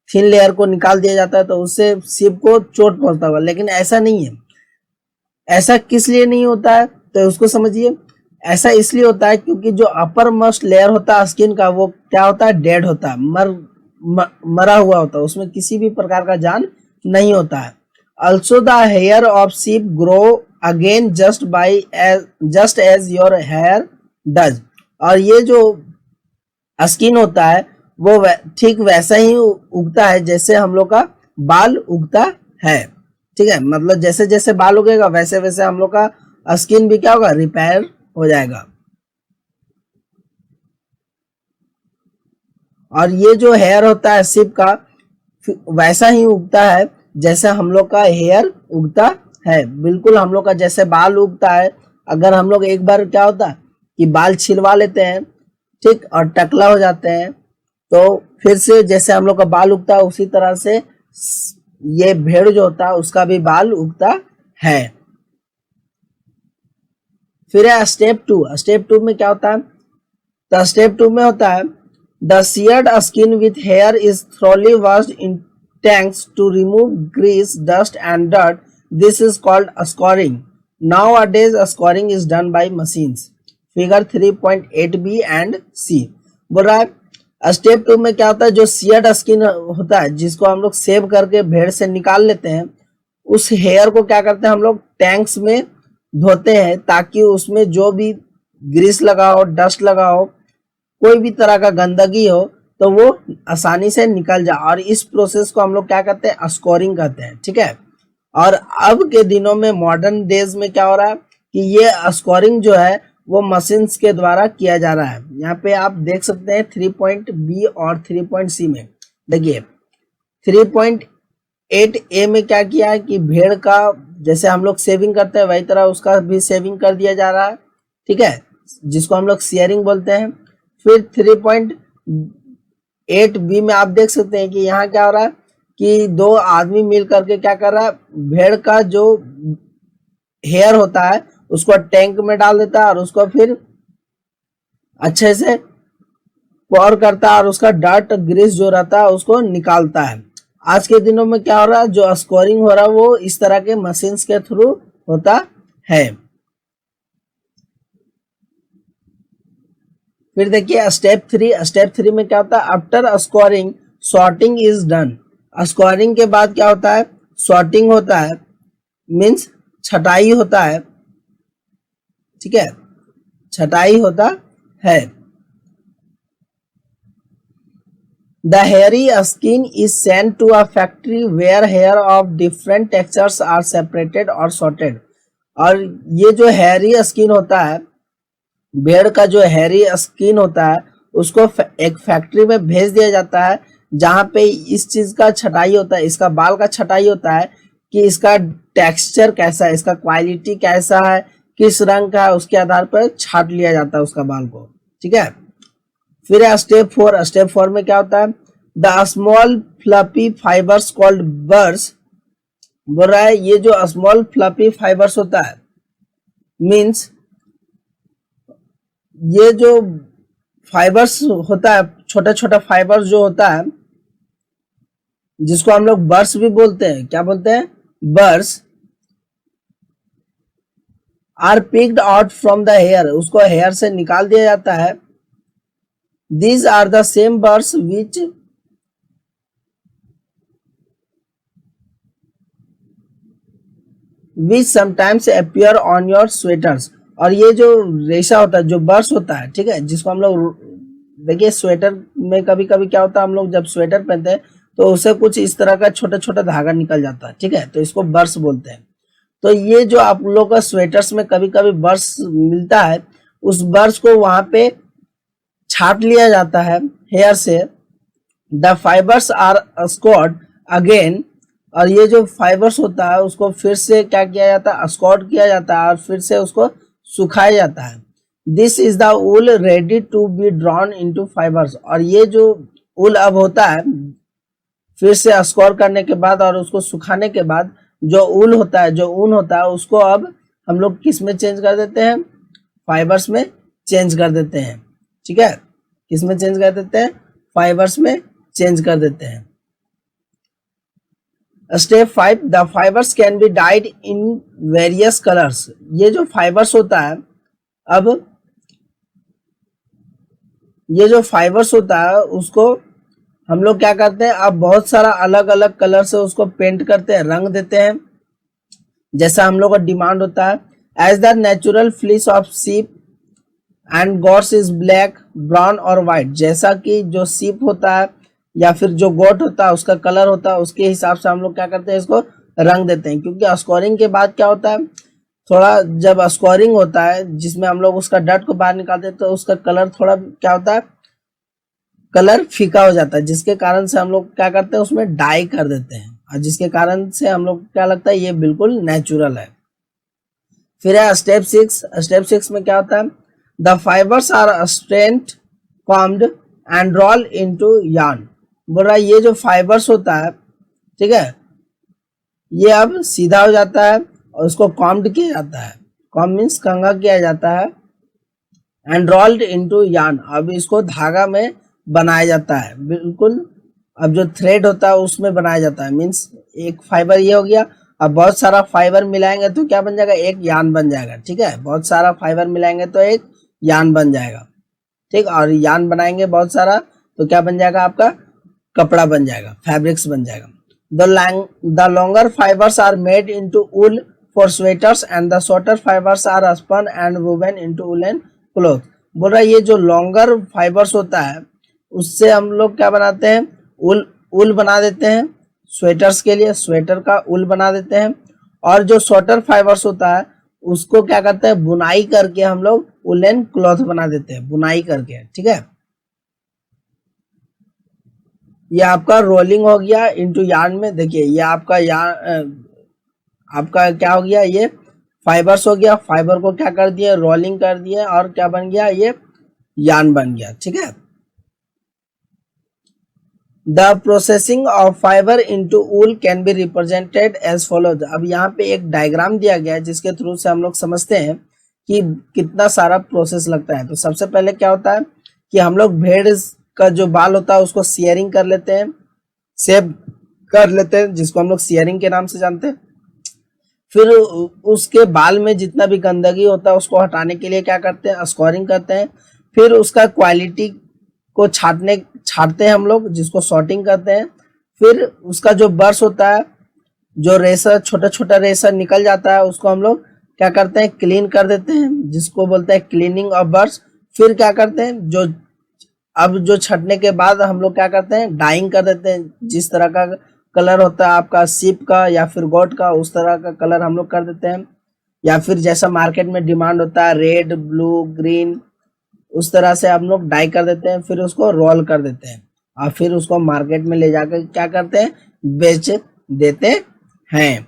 थिन लेयर को निकाल दिया जाता है तो उससे सीप को चोट पहुंचता होगा, लेकिन ऐसा नहीं है। ऐसा किस लिए नहीं होता है तो उसको समझिए। ऐसा इसलिए होता है क्योंकि जो अपर मोस्ट लेयर होता है स्किन का वो क्या होता है, डेड होता है, मरा हुआ होता है, उसमें किसी भी प्रकार का जान नहीं होता है। Also the hair of sheep grow again just as your hair does। और ये जो स्किन होता है वो ठीक वैसा ही उगता है जैसे हम लोग का बाल उगता है। ठीक है, मतलब जैसे जैसे बाल उगेगा वैसे वैसे हम लोग का स्किन भी क्या होगा, रिपेयर हो जाएगा। और ये जो हेयर होता है शिप का वैसा ही उगता है जैसे हम लोग का हेयर उगता है, बिल्कुल हम लोग का जैसे बाल उगता है। अगर हम लोग एक बार क्या होता है कि बाल छिलवा लेते हैं, ठीक, और टकला हो जाते हैं, तो फिर से जैसे हम लोग का बाल उगता है उसी तरह से ये भेड़ जो होता है उसका भी बाल उगता है। फिर है स्टेप टू। स्टेप टू में क्या होता है, तो स्टेप टू में होता है the sheared skin with hair is thoroughly washed in tanks to remove grease, dust and dirt. This is called scouring. Nowadays scoring is done by machines। Figure 3.8b and C. बोल रहा है step to में क्या होता है, जो सीयर्ड skin होता है जिसको हम लोग सेव करके भेड़ से निकाल लेते हैं, उस हेयर को क्या करते हैं हम लोग टैंक्स में धोते हैं ताकि उसमें जो भी ग्रीस लगा हो, डस्ट लगा हो, कोई भी तरह का गंदगी हो तो वो आसानी से निकल जाए। और इस प्रोसेस को हम लोग क्या कहते हैं, स्कोरिंग कहते हैं। ठीक है, और अब के दिनों में मॉडर्न डेज में क्या हो रहा है कि ये स्कोरिंग जो है वो मशीन्स के द्वारा किया जा रहा है। यहाँ पे आप देख सकते हैं 3.B और 3.C में। देखिए 3.8A में क्या किया है कि भेड़ का जैसे हम लोग सेविंग करते हैं वही तरह उसका भी सेविंग कर दिया जा रहा है। ठीक है, जिसको हम लोग शेयरिंग बोलते हैं। फिर 3.8B में आप देख सकते हैं कि यहाँ क्या हो रहा है कि दो आदमी मिल करके क्या कर रहा है, भेड़ का जो हेयर होता है उसको टैंक में डाल देता है और उसको फिर अच्छे से पॉर करता है और उसका डर्ट ग्रीस जो रहता है उसको निकालता है। आज के दिनों में क्या हो रहा है, जो स्कोरिंग हो रहा है वो इस तरह के मशीन्स के थ्रू होता है। फिर देखिए स्टेप थ्री। स्टेप थ्री में क्या होता है, after scoring sorting is done. Scoring के बाद क्या होता है, सॉर्टिंग होता है, मीन्स छटाई होता है। ठीक है, छटाई होता है। The hairy skin is sent to a factory where hair of different textures are separated or sorted। और ये जो हैरी स्किन होता है, भेड़ का जो हैरी स्किन होता है उसको एक फैक्ट्री में भेज दिया जाता है जहां पे इस चीज का छटाई होता है, इसका बाल का छटाई होता है कि इसका टेक्सचर कैसा है, इसका क्वालिटी कैसा है, किस रंग का है, उसके आधार पर छाट लिया जाता है उसका बाल को। ठीक है, फिर है स्टेप फोर। स्टेप फोर में क्या होता है, the small fluffy fibres called burrs. बोल रहा है ये जो स्मॉल फ्लफी फाइबर्स होता है, मीन्स ये जो फाइबर्स होता है, छोटा छोटा फाइबर्स जो होता है जिसको हम लोग बर्स भी बोलते हैं, क्या बोलते हैं, burrs, are picked out from the hair. उसको हेयर से निकाल दिया जाता है। These are the same birds which sometimes appear on your sweaters। और ये जो रेशा होता है, जो बर्स होता है, ठीक है, जिसको हम लोग देखिए स्वेटर में कभी कभी क्या होता है, हम लोग जब स्वेटर पहनते हैं तो उससे कुछ इस तरह का छोटा छोटा धागा निकल जाता है, ठीक है, तो इसको बर्स बोलते हैं। तो ये जो आप लोग का स्वेटर्स में कभी कभी बर्स मिलता है, उस बर्स को वहां पे छाट लिया जाता है हेयर से। The fibres are squad again, और ये जो फाइबर्स होता है उसको फिर से क्या किया जाता है, स्क्वाड किया जाता है और फिर से उसको सुखाया जाता है। This is the wool ready to be drawn into fibres, और ये जो वूल अब होता है फिर से स्क्वाड करने के बाद और उसको सुखाने के बाद जो वूल होता है, जो ऊन होता है, उसको अब हम लोग किस में चेंज कर देते हैं, फाइबर्स में चेंज कर देते हैं, ठीक है, किस में चेंज कर देते हैं, फाइबर्स में चेंज कर देते हैं। Step 5, the fibres can be died in various colours. ये जो फाइबर्स होता है, अब ये जो फाइबर्स होता है उसको हम लोग क्या करते हैं, अब बहुत सारा अलग अलग कलर से उसको पेंट करते हैं, रंग देते हैं, जैसा हम लोग का डिमांड होता है। As the natural fleece of sheep and goats is black, brown और व्हाइट, जैसा कि जो सीप होता है या फिर जो गोट होता है उसका कलर होता है, उसके हिसाब से हम लोग क्या करते हैं, इसको रंग देते हैं। क्योंकि स्कोरिंग के बाद क्या होता है, थोड़ा जब स्कोरिंग होता है जिसमें हम लोग उसका डट को बाहर निकालते हैं तो उसका कलर थोड़ा क्या होता है, कलर फीका हो जाता है, जिसके कारण से हम लोग क्या करते हैं, उसमें डाई कर देते हैं, और जिसके कारण से हम लोग क्या लगता है ये बिल्कुल नेचुरल है। फिर है स्टेप 6। स्टेप 6 में क्या होता है, the fibres are strength combed and roll into yarn. बोल रहा है ये जो फाइबर्स होता है, ठीक है, ये अब सीधा हो जाता है और उसको कॉम्ड किया जाता है, कॉम्ड मीन्स कंघा किया जाता है, एंड रोल्ड इनटू यार्न, अब इसको धागा में बनाया जाता है, बिल्कुल अब जो थ्रेड होता है उसमें बनाया जाता है, मीन्स एक फाइबर ये हो गया, अब बहुत सारा फाइबर मिलाएंगे तो क्या बन जाएगा, एक यार्न बन जाएगा, ठीक है, बहुत सारा फाइबर मिलाएंगे तो एक यार्न बन जाएगा, ठीक, और यार्न बनाएंगे बहुत सारा तो क्या बन जाएगा, आपका कपड़ा बन जाएगा, फैब्रिक्स बन जाएगा। The longer fibres are made into wool for sweaters and the shorter fibres are spun and woven into woollen cloth. बोल रहा है ये जो लॉन्गर फाइबर्स होता है उससे हम लोग क्या बनाते हैं, ऊल बना देते हैं, स्वेटर्स के लिए स्वेटर का ऊल बना देते हैं, और जो शॉर्टर फाइबर्स होता है उसको क्या करते हैं, बुनाई करके हम लोग वुलन क्लॉथ बना देते हैं, बुनाई करके, ठीक है। ये आपका रोलिंग हो गया इनटू यार्न में। देखिए ये आपका आपका क्या हो गया, ये फाइबर्स हो गया, फाइबर को क्या कर दिए, रोलिंग कर दिए, और क्या बन गया, ये यार्न बन गया, ठीक है। The processing of fibre into wool can be represented as follows. अब यहाँ पे एक डायग्राम दिया गया है जिसके थ्रू से हम लोग समझते हैं कि कितना सारा प्रोसेस लगता है। तो सबसे पहले क्या होता है कि हम लोग भेड़ का जो बाल होता है उसको सियरिंग कर लेते हैं, शेव कर लेते हैं, जिसको हम लोग सियरिंग के नाम से जानते हैं। फिर उसके बाल में जितना भी गंदगी होता है उसको हटाने के लिए क्या करते हैं, स्कोरिंग करते हैं। फिर उसका क्वालिटी को छाटते हैं हम लोग, जिसको सॉर्टिंग करते हैं। फिर उसका जो बर्स होता है, जो रेशा छोटा छोटा रेशा निकल जाता है, उसको हम लोग क्या करते हैं, क्लीन कर देते हैं, जिसको बोलते हैं क्लीनिंग ऑफ बर्स। फिर क्या करते हैं, जो छटने के बाद हम लोग क्या करते हैं, डाइंग कर देते हैं, जिस तरह का कलर होता है आपका सीप का या फिर गोट का, उस तरह का कलर हम लोग कर देते हैं। या फिर जैसा मार्केट में डिमांड होता है रेड, ब्लू, ग्रीन, उस तरह से हम लोग डाई कर देते हैं। फिर उसको रोल कर देते हैं और फिर उसको मार्केट में ले जाकर क्या करते हैं, बेच देते हैं।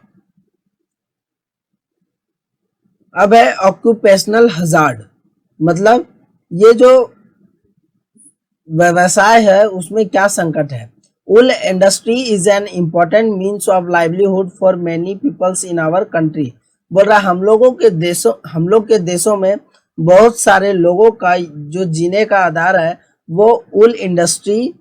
अब है ऑक्यूपेशनल हजार्ड, मतलब ये जो व्यवसाय है उसमें क्या संकट है। Wool industry is an important means of livelihood for many peoples in our country. बोल रहा है हम लोग के देशों में बहुत सारे लोगों का जो जीने का आधार है वो वूल इंडस्ट्री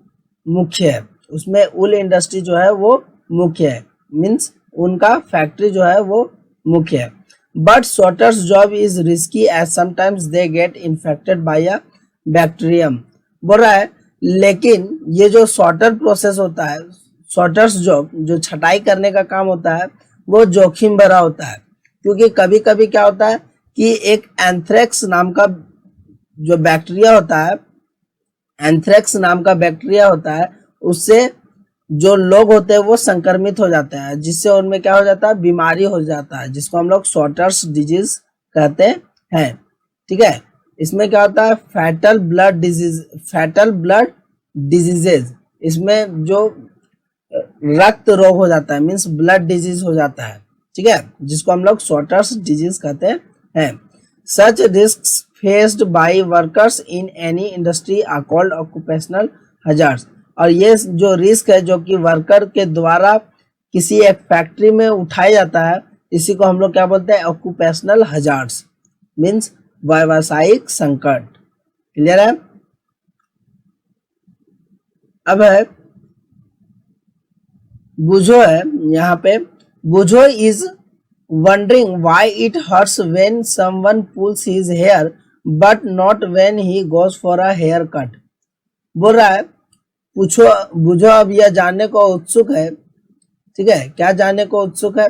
मुख्य है, उसमें वूल इंडस्ट्री जो है वो मुख्य है, मीन्स उनका फैक्ट्री जो है वो मुख्य है। But sorters job is risky as sometimes they get infected by a bacterium. बोल रहा है लेकिन ये जो सॉर्टर प्रोसेस होता है, सॉर्टर्स जॉब जो छटाई करने का काम होता है वो जोखिम भरा होता है, क्योंकि कभी कभी क्या होता है कि एक एंथ्रेक्स नाम का जो बैक्टीरिया होता है, एंथ्रेक्स नाम का बैक्टीरिया होता है, उससे जो लोग होते हैं वो संक्रमित हो जाते हैं, जिससे उनमें क्या हो जाता है, बीमारी हो जाता है, जिसको हम लोग शॉर्टर्स डिजीज कहते हैं। ठीक है, इसमें क्या होता है, फैटल ब्लड डिजीजेज, इसमें जो रक्त रोग हो जाता है, मीन्स ब्लड डिजीज हो जाता है। ठीक है, जिसको हम लोग शॉर्टर्स डिजीज कहते हैं। Such risks faced by workers in any industry are called occupational hazards. और ये जो रिस्क है जो कि वर्कर के द्वारा किसी एक फैक्ट्री में उठाया जाता है, इसी को हम लोग क्या बोलते हैं, ऑक्यूपेशनल हजार्ड्स, मीन्स व्यावसायिक संकट। क्लियर है। अब है बुझो है, यहाँ पे Boojho is wondering why it hurts when someone pulls his hair but not when he goes for a haircut. बोल रहा है पूछो बुझो अब यह जानने को उत्सुक है। ठीक है, क्या जानने को उत्सुक है,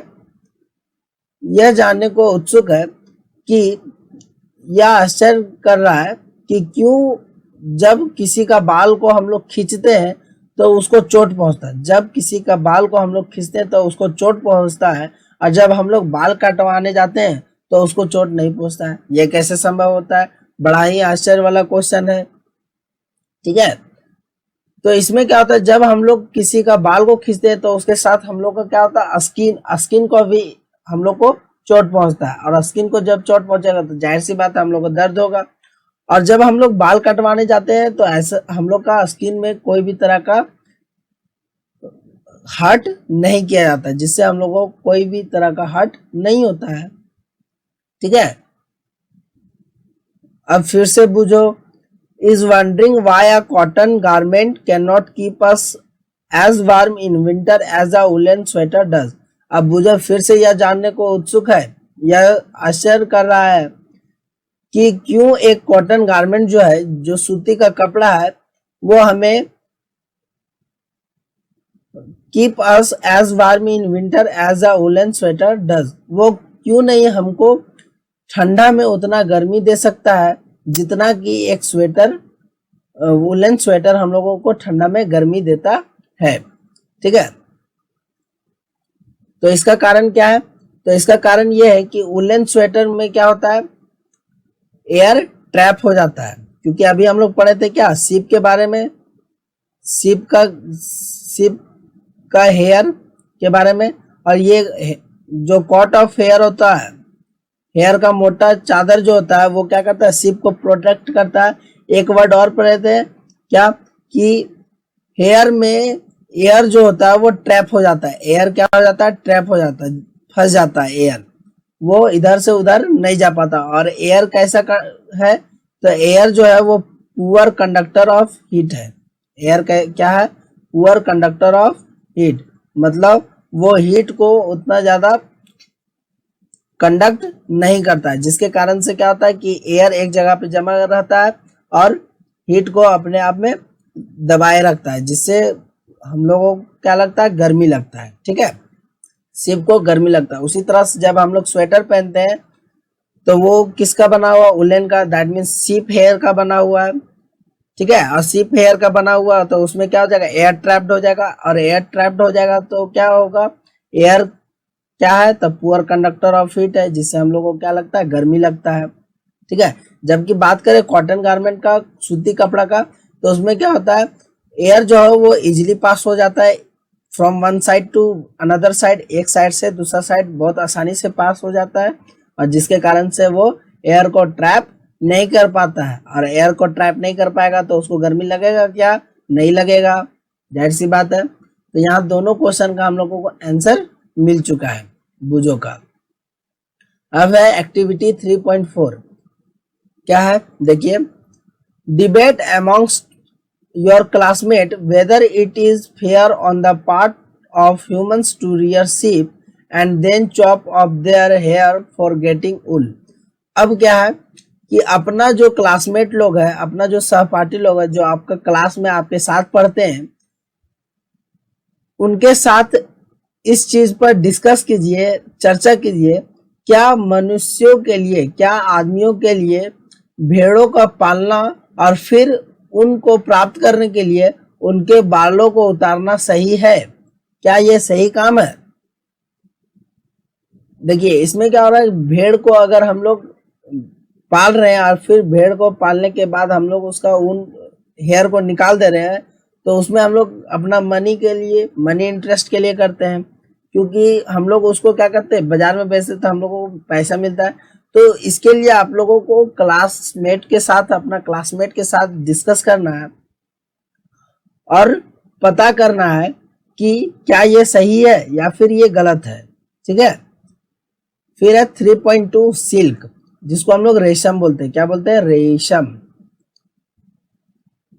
यह जानने को उत्सुक है कि यह आश्चर्य कर रहा है कि क्यों जब किसी का बाल को हम लोग खींचते हैं तो उसको चोट पहुंचता है, जब किसी का बाल को हम लोग खींचते हैं तो उसको चोट पहुंचता है, और जब हम लोग बाल कटवाने जाते हैं तो उसको चोट नहीं पहुंचता है। यह कैसे संभव होता है, बड़ा ही आश्चर्य वाला क्वेश्चन है। ठीक है, तो इसमें क्या होता है, जब हम लोग किसी का बाल को खींचते हैं तो उसके साथ हम लोग का क्या होता है, स्किन को भी हम लोग को चोट पहुंचता है, और स्किन को जब चोट पहुंचेगा तो जाहिर सी बात है हम लोग को दर्द होगा। और जब हम लोग बाल कटवाने जाते हैं तो ऐसा हम लोग का स्किन में कोई भी तरह का हर्ट नहीं किया जाता, जिससे हम लोग को कोई भी तरह का हर्ट नहीं होता है। ठीक है, अब फिर से बुझो is wondering why a cotton garment cannot keep us as warm in winter as a woolen sweater does। अब बुझो फिर से यह जानने को उत्सुक है, यह आश्चर्य कर रहा है कि क्यों एक कॉटन गारमेंट जो है, जो सूती का कपड़ा है, वो हमें keep us as warm in winter as a woollen sweater does, वो क्यों नहीं हमको ठंडा में उतना गर्मी दे सकता है जितना कि एक स्वेटर, वुलन स्वेटर हम लोगों को ठंडा में गर्मी देता है। ठीक है, तो इसका कारण क्या है, तो इसका कारण यह है कि वुलन स्वेटर में क्या होता है, एयर ट्रैप हो जाता है। क्योंकि अभी हम लोग पढ़े थे क्या, सीप के बारे में, सीप का हेयर के बारे में, और ये जो कॉट ऑफ हेयर होता है, हेयर का मोटा चादर जो होता है, वो क्या करता है, सीप को प्रोटेक्ट करता है। एक वर्ड और पढ़े थे क्या, कि हेयर में एयर जो होता है वो ट्रैप हो जाता है, एयर क्या हो जाता है, ट्रैप हो जाता है, फंस जाता है एयर, वो इधर से उधर नहीं जा पाता। और एयर कैसा है, तो एयर जो है वो पुअर कंडक्टर ऑफ हीट है। एयर क्या है, पुअर कंडक्टर ऑफ हीट, मतलब वो हीट को उतना ज्यादा कंडक्ट नहीं करता है, जिसके कारण से क्या होता है कि एयर एक जगह पे जमा रहता है और हीट को अपने आप में दबाए रखता है, जिससे हम लोगों को क्या लगता है, गर्मी लगता है। ठीक है, सिप को गर्मी लगता है। उसी तरह से जब हम लोग स्वेटर पहनते हैं तो वो किसका बना हुआ, उलन का, दैट मीन्स सीप हेयर का बना हुआ है। ठीक है, और सीप हेयर का बना हुआ तो उसमें क्या हो जाएगा, एयर ट्रैप्ड हो जाएगा, और एयर ट्रैप्ड हो जाएगा तो क्या होगा, एयर क्या है, तो पुअर कंडक्टर ऑफ हीट है, जिससे हम लोग को क्या लगता है, गर्मी लगता है। ठीक है, जबकि बात करें कॉटन गारमेंट का, सूती कपड़ा का, तो उसमें क्या होता है, एयर जो है वो इजीली पास हो जाता है from one side to another side, एक साइड से दूसरा साइड बहुत आसानी से पास हो जाता है, और जिसके कारण से वो एयर को ट्रैप नहीं कर पाता है। और एयर को ट्रैप नहीं कर पाएगा तो उसको गर्मी लगेगा क्या, नहीं लगेगा, जाहिर सी बात है। तो यहाँ दोनों क्वेश्चन का हम लोगों को आंसर मिल चुका है बुझो का। अब है एक्टिविटी 3.4, क्या है देखिए, debate amongst your classmate whether it is fair on the part of humans to rear sheep and then chop off their hair for getting wool। अब क्या है कि अपना जो क्लासमेट लोग है, अपना जो सहपाठी लोग है, जो आपका क्लास में आपके साथ पढ़ते हैं, उनके साथ इस चीज पर डिस्कस कीजिए, चर्चा कीजिए क्या मनुष्यों के लिए, क्या आदमियों के लिए भेड़ों का पालना और फिर उनको प्राप्त करने के लिए उनके बालों को उतारना सही है? क्या ये सही काम है? देखिए इसमें क्या हो रहा है, भेड़ को अगर हम लोग पाल रहे हैं और फिर भेड़ को पालने के बाद हम लोग उसका ऊन, हेयर को निकाल दे रहे हैं, तो उसमें हम लोग अपना मनी के लिए, मनी इंटरेस्ट के लिए करते हैं, क्योंकि हम लोग उसको क्या करते हैं, बाजार में बेचते तो हम लोगों को पैसा मिलता है। तो इसके लिए आप लोगों को क्लासमेट के साथ, अपना क्लासमेट के साथ डिस्कस करना है और पता करना है कि क्या ये सही है या फिर ये गलत है। ठीक है। फिर है 3.2 सिल्क, जिसको हम लोग रेशम बोलते हैं। क्या बोलते हैं? रेशम।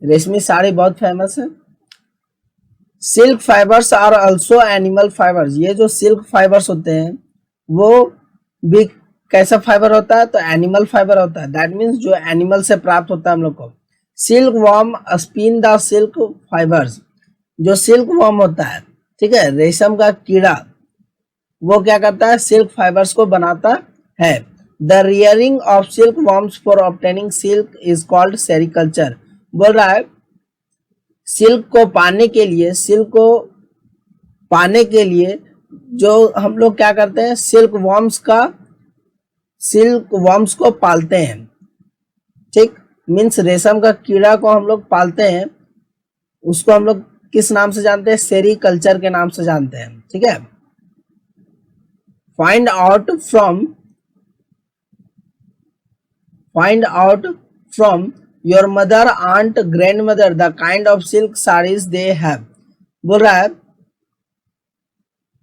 रेशमी साड़ी बहुत फेमस है। Silk fibres are also animal fibres. ये जो सिल्क फाइबर्स होते हैं वो भी कैसा फाइबर होता है? तो एनिमल फाइबर होता है। दैट मीन्स जो एनिमल से प्राप्त होता है हम लोग को। Silk worm spin the silk fibres. जो सिल्क वॉर्म होता है, ठीक है, रेशम का कीड़ा, वो क्या करता है? सिल्क फाइबर्स को बनाता है। The rearing of silk worms for obtaining silk is called sericulture. बोल रहा है सिल्क को पाने के लिए, सिल्क को पाने के लिए जो हम लोग क्या करते हैं, सिल्क वॉर्म्स को पालते हैं। ठीक, मीन्स रेशम का कीड़ा को हम लोग पालते हैं, उसको हम लोग किस नाम से जानते हैं? सेरिकल्चर के नाम से जानते हैं। ठीक है। Find out from your mother, aunt, grandmother the kind of silk saris they have. बोल रहा है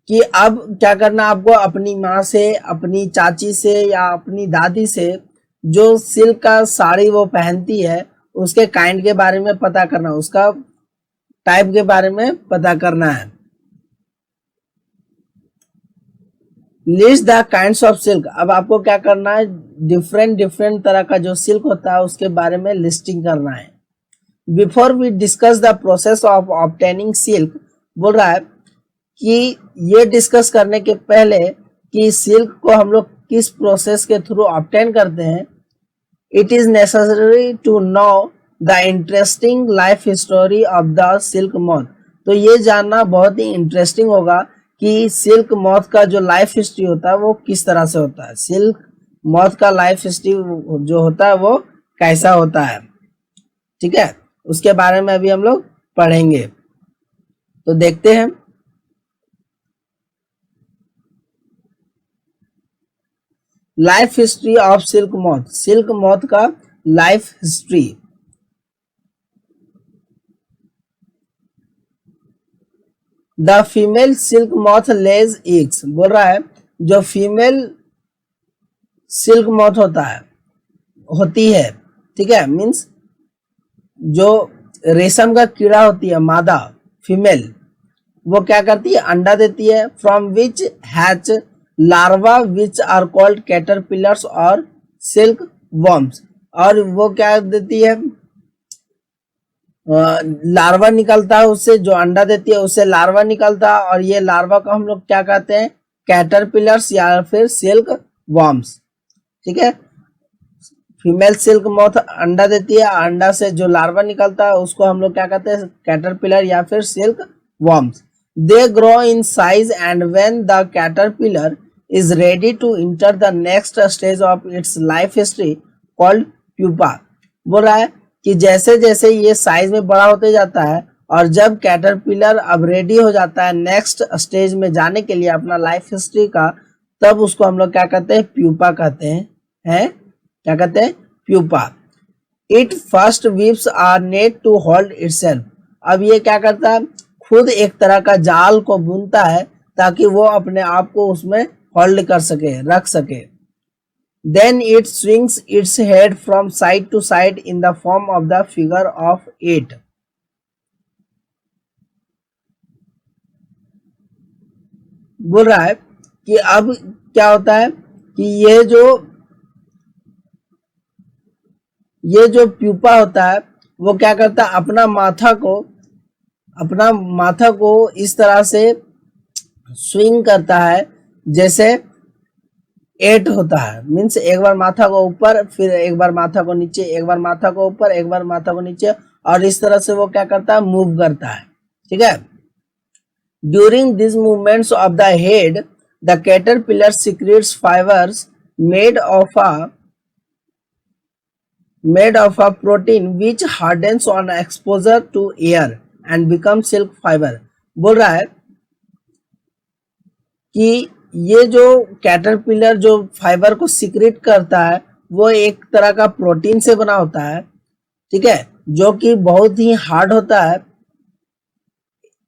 कि अब क्या करना आपको, अपनी माँ से, अपनी चाची से या अपनी दादी से जो सिल्क का साड़ी वो पहनती है उसके काइंड के बारे में पता करना, उसका टाइप के बारे में पता करना है। List the kinds of silk. अब आपको क्या करना है, डिफरेंट तरह का जो सिल्क होता है उसके बारे में लिस्टिंग करना है। Before we discuss the process of obtaining silk, बोल रहा है कि ये डिस्कस करने के पहले कि सिल्क को हम लोग किस प्रोसेस के थ्रू ऑब्टेन करते हैं, it is necessary to know the interesting life history of the silk moth. तो ये जानना बहुत ही इंटरेस्टिंग होगा कि सिल्क मॉथ का जो लाइफ हिस्ट्री होता है वो किस तरह से होता है, सिल्क मॉथ का लाइफ हिस्ट्री जो होता है वो कैसा होता है। ठीक है, उसके बारे में अभी हम लोग पढ़ेंगे। तो देखते हैं। Life history of silk moth, silk moth का life history. The female silk moth lays eggs. बोल रहा है जो फीमेल सिल्क मॉथ होती है, ठीक है, मीन्स जो रेशम का कीड़ा होती है, मादा फीमेल, वो क्या करती है? अंडा देती है। From which hatch larva which are called caterpillars और सिल्क वॉर्म्स। और वो क्या देती है? लार्वा निकलता है उससे, जो अंडा देती है उससे लार्वा निकलता है, और ये लार्वा को हम लोग क्या कहते हैं? कैटरपिलर्स या फिर सिल्क वॉर्म्स। ठीक है, फीमेल सिल्क मॉथ अंडा देती है, अंडा से जो लार्वा निकलता है उसको हम लोग क्या कहते हैं? कैटरपिलर या फिर silk worms. They grow in size and when the caterpillar is ready to enter the next stage of its life history called pupa. बोल रहा है कि जैसे जैसे ये साइज में बड़ा होते जाता है और जब कैटरपिलर अब रेडी हो जाता है नेक्स्ट स्टेज में जाने के लिए अपना लाइफ हिस्ट्री का, तब उसको हम लोग क्या कहते हैं? प्यूपा कहते हैं। क्या कहते हैं? Pupa. It first weaves are net to hold itself. अब ये क्या करता है? खुद एक तरह का जाल को बुनता है ताकि वो अपने आप को उसमें होल्ड कर सके, रख सके। Then it swings its head from side to side in the form of the figure of 8. बोल रहा है कि अब क्या होता है कि ये जो प्यूपा होता है वो क्या करता है? अपना माथा को इस तरह से स्विंग करता है जैसे 8 होता है, मीन्स एक बार माथा को ऊपर, फिर एक बार माथा को नीचे, एक बार माथा को ऊपर, एक बार माथा को नीचे, और इस तरह से वो क्या करता है, मूव करता है। ठीक है। During this movements of the head the caterpillar secrets fibres made of a protein which hardens on exposure to air and becomes silk fiber। बोल रहा है कि ये जो कैटरपिलर जो फाइबर को सीक्रेट करता है वो एक तरह का प्रोटीन से बना होता है। ठीक है, जो कि बहुत ही हार्ड होता है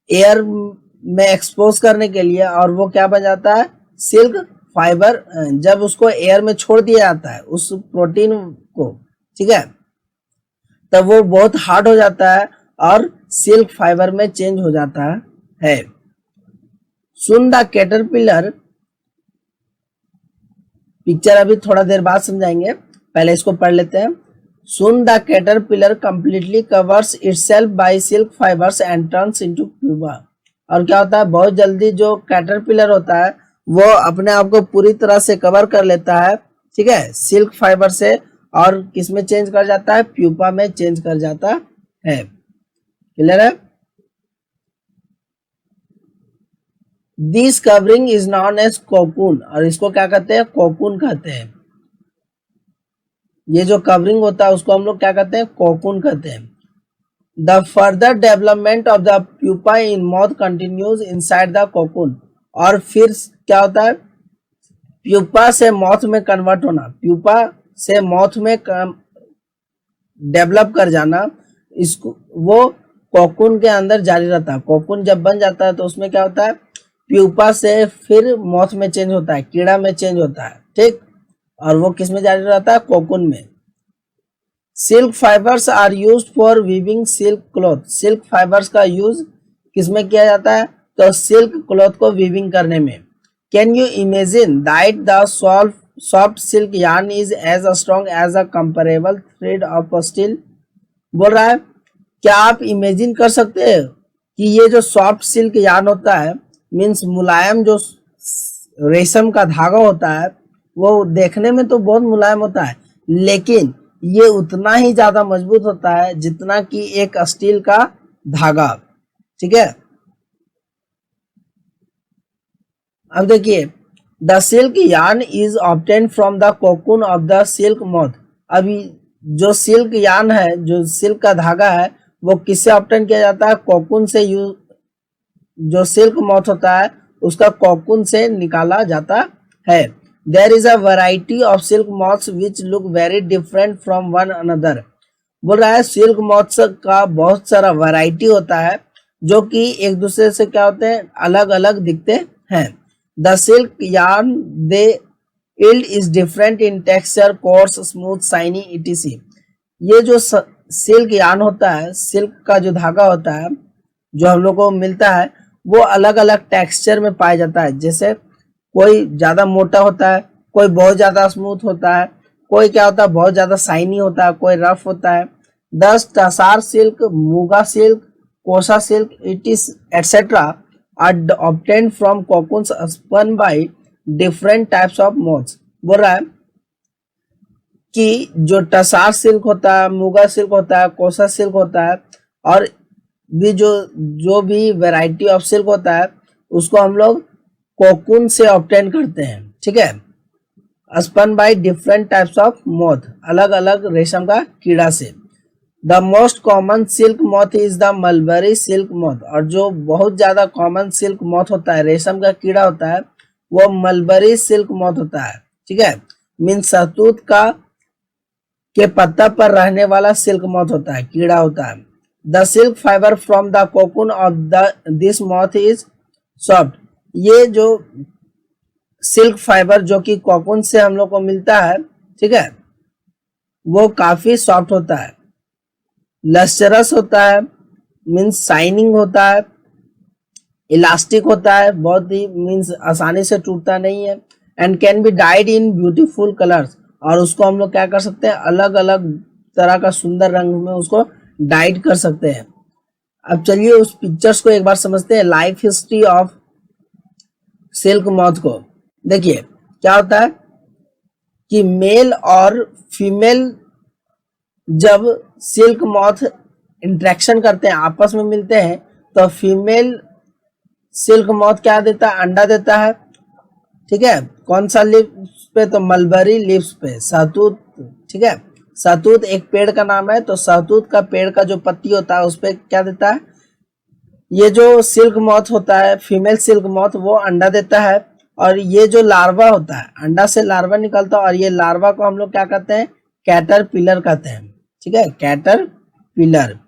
एयर में एक्सपोज करने के लिए, और वो क्या बन जाता है, सिल्क फाइबर। जब उसको एयर में छोड़ दिया जाता है उस प्रोटीन को, ठीक है, तब वो बहुत हार्ड हो जाता है और सिल्क फाइबर में चेंज हो जाता है। सुन द कैटरपिलर, पिक्चर अभी थोड़ा देर बाद समझाएंगे, पहले इसको पढ़ लेते हैं। Soon the caterpillar completely covers itself by silk fibres and turns into pupa. और क्या होता है, बहुत जल्दी जो कैटरपिलर होता है वो अपने आप को पूरी तरह से कवर कर लेता है, ठीक है, सिल्क फाइबर से, और किस में चेंज कर जाता है, प्यूपा में चेंज कर जाता है। क्लियर है। This covering is known as cocoon, और इसको क्या कहते हैं, कोकून कहते हैं। ये जो कवरिंग होता है उसको हम लोग क्या कहते हैं, कोकून कहते हैं। The further development of the pupa in moth continues inside the cocoon. और फिर क्या होता है, प्यूपा से मॉथ में कन्वर्ट होना, प्यूपा से मॉथ में डेवलप कर जाना, इसको वो कोकून के अंदर जारी रहता है। कोकून जब बन जाता है तो उसमें क्या होता है, प्यूपा से फिर मॉथ में चेंज होता है, कीड़ा में चेंज होता है। ठीक, और वो किस में जारी रहता है, कोकून में। Silk fibres are used for weaving silk cloth. Silk fibres का यूज किस में किया जाता है, तो सिल्क क्लॉथ को वीविंग करने में। Can you imagine that the soft silk yarn is as strong as a comparable thread of steel. बोल रहा है, क्या आप इमेजिन कर सकते हैं कि ये जो सॉफ्ट सिल्क yarn होता है, मीन्स मुलायम जो रेशम का धागा होता है, वो देखने में तो बहुत मुलायम होता है, लेकिन ये उतना ही ज्यादा मजबूत होता है जितना कि एक स्टील का धागा। ठीक है। अब देखिए, the silk yarn is obtain from the cocoon of the silk moth. अभी जो सिल्क yarn है, जो सिल्क का धागा है, वो किससे ऑब्टेन किया जाता है, कोकून से। जो सिल्क मॉथ होता है उसका कोकून से निकाला जाता है। There is a variety of silk moths which look very different from one another. बोल रहा है, सिल्क मॉथ्स का बहुत सारा वैरायटी होता है जो कि एक दूसरे से क्या होते हैं, अलग अलग दिखते हैं। The silk yarn they yield is different in texture, coarse, smooth, shiny, etc। ये जो सिल्क yarn होता है, सिल्क का जो धागा होता है जो हम लोग को मिलता है, वो अलग अलग टेक्सचर में पाया जाता है। जैसे कोई ज्यादा मोटा होता है, कोई बहुत ज्यादा स्मूथ होता है, कोई क्या होता है, बहुत ज्यादा शाइनी होता है, कोई रफ होता है। दस tussar silk, muga silk, kosa silk, it is etcetera are obtained from cocoons spun by different types of moths. बोल रहा है कि जो टसार सिल्क होता है, मुगा सिल्क होता है, कोसा सिल्क होता है, और भी जो भी वैरायटी ऑफ सिल्क होता है उसको हम लोग कोकून से ऑब्टेन करते हैं। ठीक है, spun by different types of moth, अलग अलग रेशम का कीड़ा से। The most common silk moth is the mulberry silk moth. और जो बहुत ज्यादा कॉमन सिल्क मॉथ होता है, रेशम का कीड़ा होता है, वो मलबरी सिल्क मॉथ होता है। ठीक है, मीन्स शहतूत का के पत्ता पर रहने वाला सिल्क मॉथ होता है, कीड़ा होता है। The silk fibre from the cocoon of this moth is soft. ये जो सिल्क फाइबर जो कि कोकून से हम लोग को मिलता है, ठीक है, वो काफी सॉफ्ट होता है, लस्टरस होता है, मीन्स शाइनिंग होता है, इलास्टिक होता है, बहुत ही मीन्स आसानी से टूटता नहीं है, and can be died in beautiful colours. और उसको हम लोग क्या कर सकते हैं, अलग अलग तरह का सुंदर रंग में उसको डाइड कर सकते हैं। अब चलिए उस पिक्चर्स को एक बार समझते हैं, life history of silk moth को। देखिए क्या होता है, कि मेल और फीमेल जब सिल्क मॉथ इंटरेक्शन करते हैं, आपस में मिलते हैं, तो फीमेल सिल्क मॉथ क्या देता है? अंडा देता है। ठीक है, कौन सा लीव्स पे? तो मलबरी लीव्स पे, सहतूत। ठीक है, सहतूत एक पेड़ का नाम है, तो सहतूत का पेड़ का जो पत्ती होता है उस पे क्या देता है? ये जो सिल्क मॉथ होता है, फीमेल सिल्क मॉथ, वो अंडा देता है। और ये जो लार्वा होता है, अंडा से लार्वा निकलता है, और ये लार्वा को हम लोग क्या कहते हैं? कैटरपिलर कहते हैं। ठीक है, कैटरपिलर।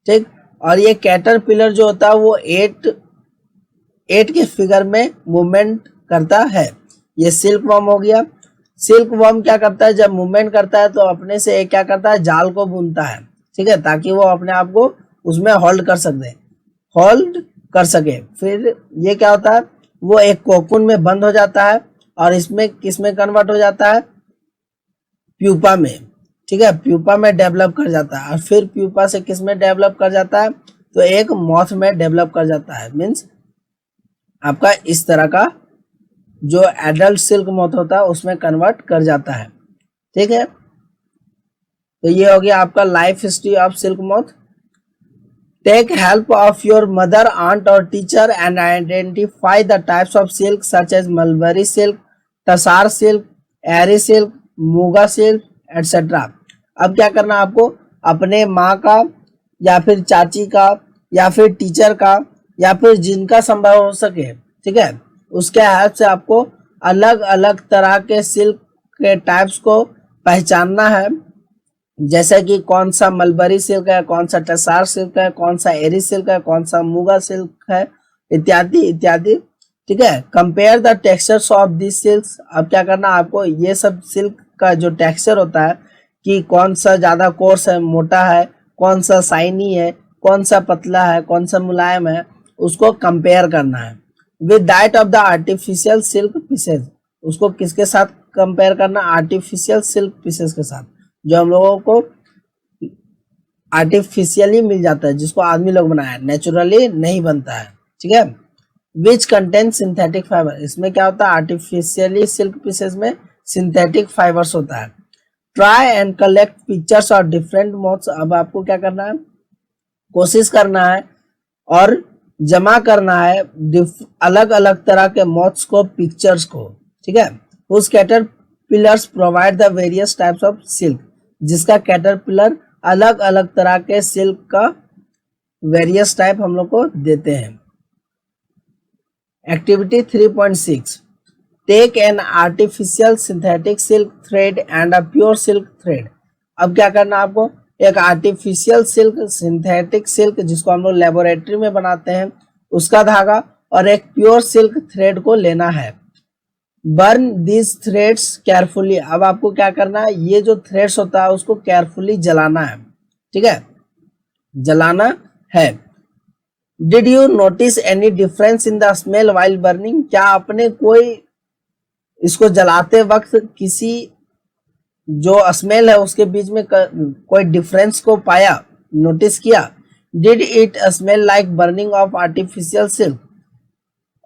ठीक, और ये कैटरपिलर जो होता है वो एट के फिगर में मूवमेंट करता है। ये सिल्क वर्म हो गया। सिल्क वर्म क्या करता है? जब मूवमेंट करता है तो अपने से क्या करता है? जाल को बुनता है। ठीक है, ताकि वो अपने आप को उसमें होल्ड कर सके। फिर ये क्या होता है? वो एक कोकून में बंद हो जाता है, और इसमें किसमें कन्वर्ट हो जाता है? प्यूपा में। ठीक है, प्यूपा में डेवलप कर जाता है, और फिर प्यूपा से किसमें डेवलप कर जाता है? तो एक मॉथ में डेवलप कर जाता है। मीन्स आपका इस तरह का जो एडल्ट सिल्क मॉथ होता है उसमें कन्वर्ट कर जाता है। ठीक है, तो ये हो गया आपका life history of silk moth. Take help of your mother, aunt और teacher and identify the types of silk such as mulberry silk, tasar silk, eri silk, muga silk etcetera. अब क्या करना आपको? अपने माँ का या फिर चाची का या फिर टीचर का या फिर जिनका संभव हो सके, ठीक है, उसके हेल्प से आपको अलग अलग तरह के सिल्क के टाइप्स को पहचानना है। जैसे कि कौन सा मलबरी सिल्क है, कौन सा टसार सिल्क है, कौन सा एरी सिल्क है, कौन सा मूगा सिल्क है, इत्यादि इत्यादि। ठीक है, compare the textures of this silks. अब क्या करना आपको? ये सब सिल्क का जो टेक्सचर होता है कि कौन सा ज्यादा कोर्स है, मोटा है, कौन सा शाइनी है, कौन सा पतला है, कौन सा मुलायम है, उसको कंपेयर करना है with that of the artificial silk pieces. उसको किसके साथ कंपेयर करना? आर्टिफिशियल सिल्क पीसेज के साथ, जो हम लोगों को आर्टिफिशियली मिल जाता है, जिसको आदमी लोग बनाया, नेचुरली नहीं बनता है। ठीक है, विच कंटेन सिंथेटिक फाइबर। इसमें क्या होता है? आर्टिफिशियली सिल्क पीसेज में सिंथेटिक फाइबर्स होता है। Try and collect pictures of different moths. अब आपको क्या करना है? कोशिश करना है और जमा करना है अलग अलग तरह के मॉथ्स को, पिक्चर्स को। ठीक है, उस caterpillars provide the various types of silk, जिसका कैटरपिलर अलग अलग तरह के सिल्क का वेरियस टाइप हम लोग को देते हैं। Activity 3.6, take an artificial synthetic silk thread and a pure silk thread. अब क्या करना आपको? एक आर्टिफिशियल सिल्क, सिंथेटिक सिल्क जिसको हम लोग लेबोरेटरी में बनाते हैं, उसका धागा, और एक प्योर सिल्क थ्रेड को लेना है। Burn this threads carefully. अब आपको क्या करना है? ये जो थ्रेड्स होता है उसको केयरफुली जलाना है। ठीक है, जलाना है। Did you notice any difference in the smell while burning. क्या आपने कोई इसको जलाते वक्त किसी जो स्मेल है उसके बीच में कोई डिफरेंस को पाया, नोटिस किया? Did it smell like burning of artificial silk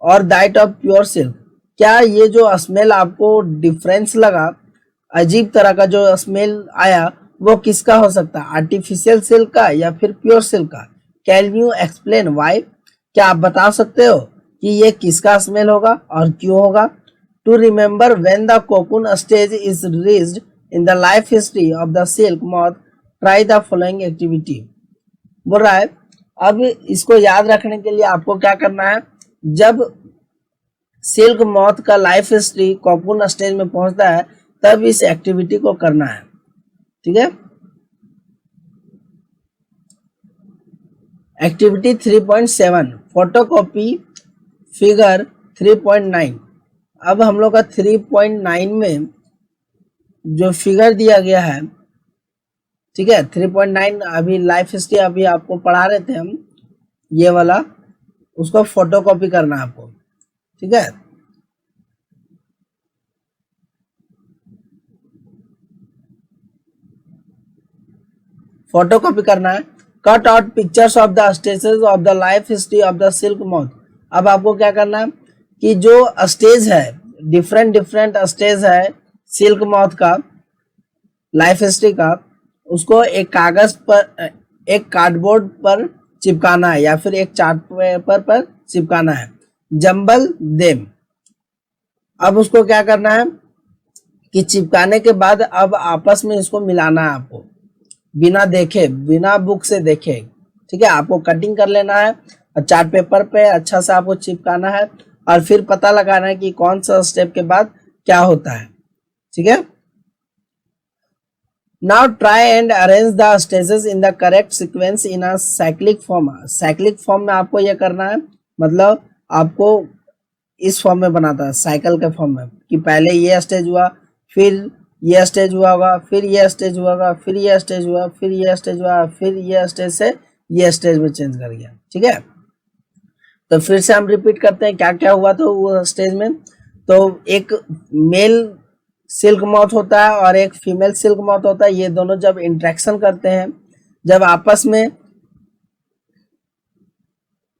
और दैट ऑफ प्योर सिल्क। क्या ये जो स्मेल आपको डिफरेंस लगा, अजीब तरह का जो स्मेल आया, वो किसका हो सकता है? आर्टिफिशियल सिल्क का या फिर प्योर सिल्क का? Can you explain why. क्या आप बता सकते हो कि ये किसका स्मेल होगा और क्यों होगा? To remember when the cocoon stage is reached in the life history of the silk moth, try the following activity. बोल रहा है अब इसको याद रखने के लिए आपको क्या करना है? जब सिल्क मॉथ का लाइफ हिस्ट्री कोकून स्टेज में पहुंचता है तब इस एक्टिविटी को करना है। ठीक है, एक्टिविटी 3.7, फोटोकॉपी फिगर 3.9। अब हम लोग का 3.9 में जो फिगर दिया गया है, ठीक है, 3.9 अभी लाइफ हिस्ट्री अभी आपको पढ़ा रहे थे हम, ये वाला, उसको फोटोकॉपी करना है आपको। ठीक है, फोटोकॉपी करना है। Cut out pictures of the stages of the life history of the silk moth. अब आपको क्या करना है कि जो स्टेज है डिफरेंट डिफरेंट स्टेज है सिल्क मॉथ का लाइफ हिस्ट्री का, उसको एक कागज पर, एक कार्डबोर्ड पर चिपकाना है या फिर एक चार्ट पेपर पर चिपकाना है, जंबल देम। अब उसको क्या करना है कि चिपकाने के बाद अब आपस में इसको मिलाना है आपको, बिना देखे, बिना बुक से देखे, ठीक है। आपको कटिंग कर लेना है और चार्ट पेपर पे अच्छा सा आपको चिपकाना है और फिर पता लगाना है कि कौन सा स्टेप के बाद क्या होता है, ठीक है। Now try and arrange the stages in the correct sequence in a cyclic form. Cyclic form में आपको ये करना है, मतलब आपको इस फॉर्म में बनाता है, साइकिल के फॉर्म में, कि पहले ये स्टेज हुआ, फिर ये स्टेज हुआ होगा, फिर ये स्टेज हुआ होगा, फिर ये स्टेज हुआ, फिर ये स्टेज हुआ, फिर ये स्टेज से ये स्टेज में चेंज कर गया, ठीक है। तो फिर से हम रिपीट करते हैं क्या क्या हुआ तो वो स्टेज में। तो एक मेल सिल्क मॉथ होता है और एक फीमेल सिल्क मॉथ होता है, ये दोनों जब इंटरेक्शन करते हैं, जब आपस में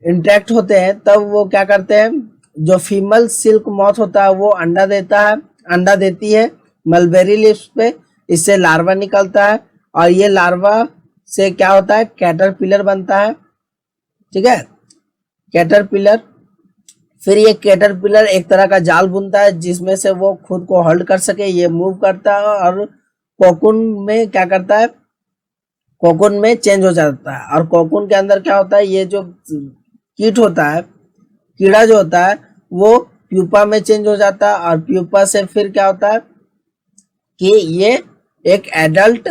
इंटरेक्ट होते हैं, तब वो क्या करते हैं, जो फीमेल सिल्क मॉथ होता है वो अंडा देता है, अंडा देती है मलबेरी लीव्स पे, इससे लार्वा निकलता है और ये लार्वा से क्या होता है, कैटरपिलर बनता है, ठीक है, कैटरपिलर। फिर ये कैटरपिलर एक तरह का जाल बुनता है जिसमें से वो खुद को होल्ड कर सके, ये मूव करता है और कोकून में क्या करता है, कोकून में चेंज हो जाता है। और कोकून के अंदर क्या होता है, ये जो कीट होता है, कीड़ा जो होता है, वो प्यूपा में चेंज हो जाता है और प्यूपा से फिर क्या होता है कि ये एक एडल्ट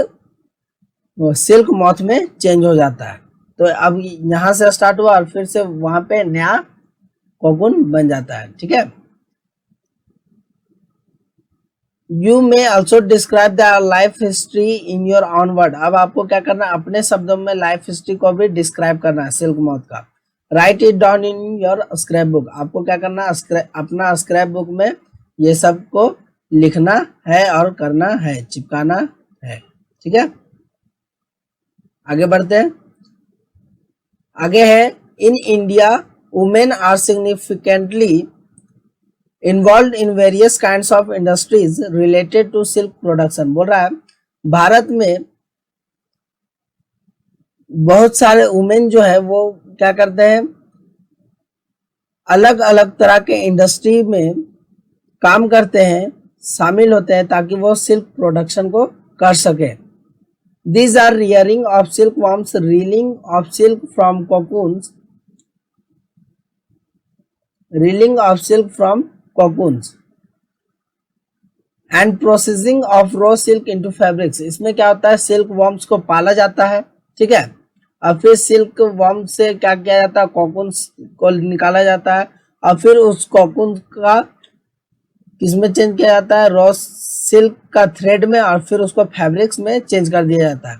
सिल्क मॉथ में चेंज हो जाता है। तो अब यहाँ से स्टार्ट हुआ और फिर से वहां पे नया कोकून बन जाता है, ठीक है। You may also describe the life history in your on word. अब आपको क्या करना है, अपने शब्दों में लाइफ हिस्ट्री को भी डिस्क्राइब करना है सिल्क मॉथ का। Right it down in your scrap book. आपको क्या करना है, अपना स्क्रैप बुक में ये सब को लिखना है और करना है, चिपकाना है, ठीक है। आगे बढ़ते हैं। आगे है, in India women are significantly involve in various kinds of industries related to silk production. बोल रहा है भारत में बहुत सारे वुमेन जो है वो क्या करते हैं, अलग अलग तरह के इंडस्ट्री में काम करते हैं, शामिल होते हैं ताकि वो सिल्क प्रोडक्शन को कर सके। These are rearing of silkworms, reeling of silk from cocoons, reeling of silk from cocoons, and processing of raw silk into fabrics। इसमें क्या होता है, सिल्क वर्म्स को पाला जाता है, ठीक है, और फिर सिल्क वर्म से क्या किया जाता है, कोकून्स को निकाला जाता है और फिर उस कोकून का किसमें चेंज किया जाता है, रॉ सिल्क का थ्रेड में, और फिर उसको फैब्रिक्स में चेंज कर दिया जाता है।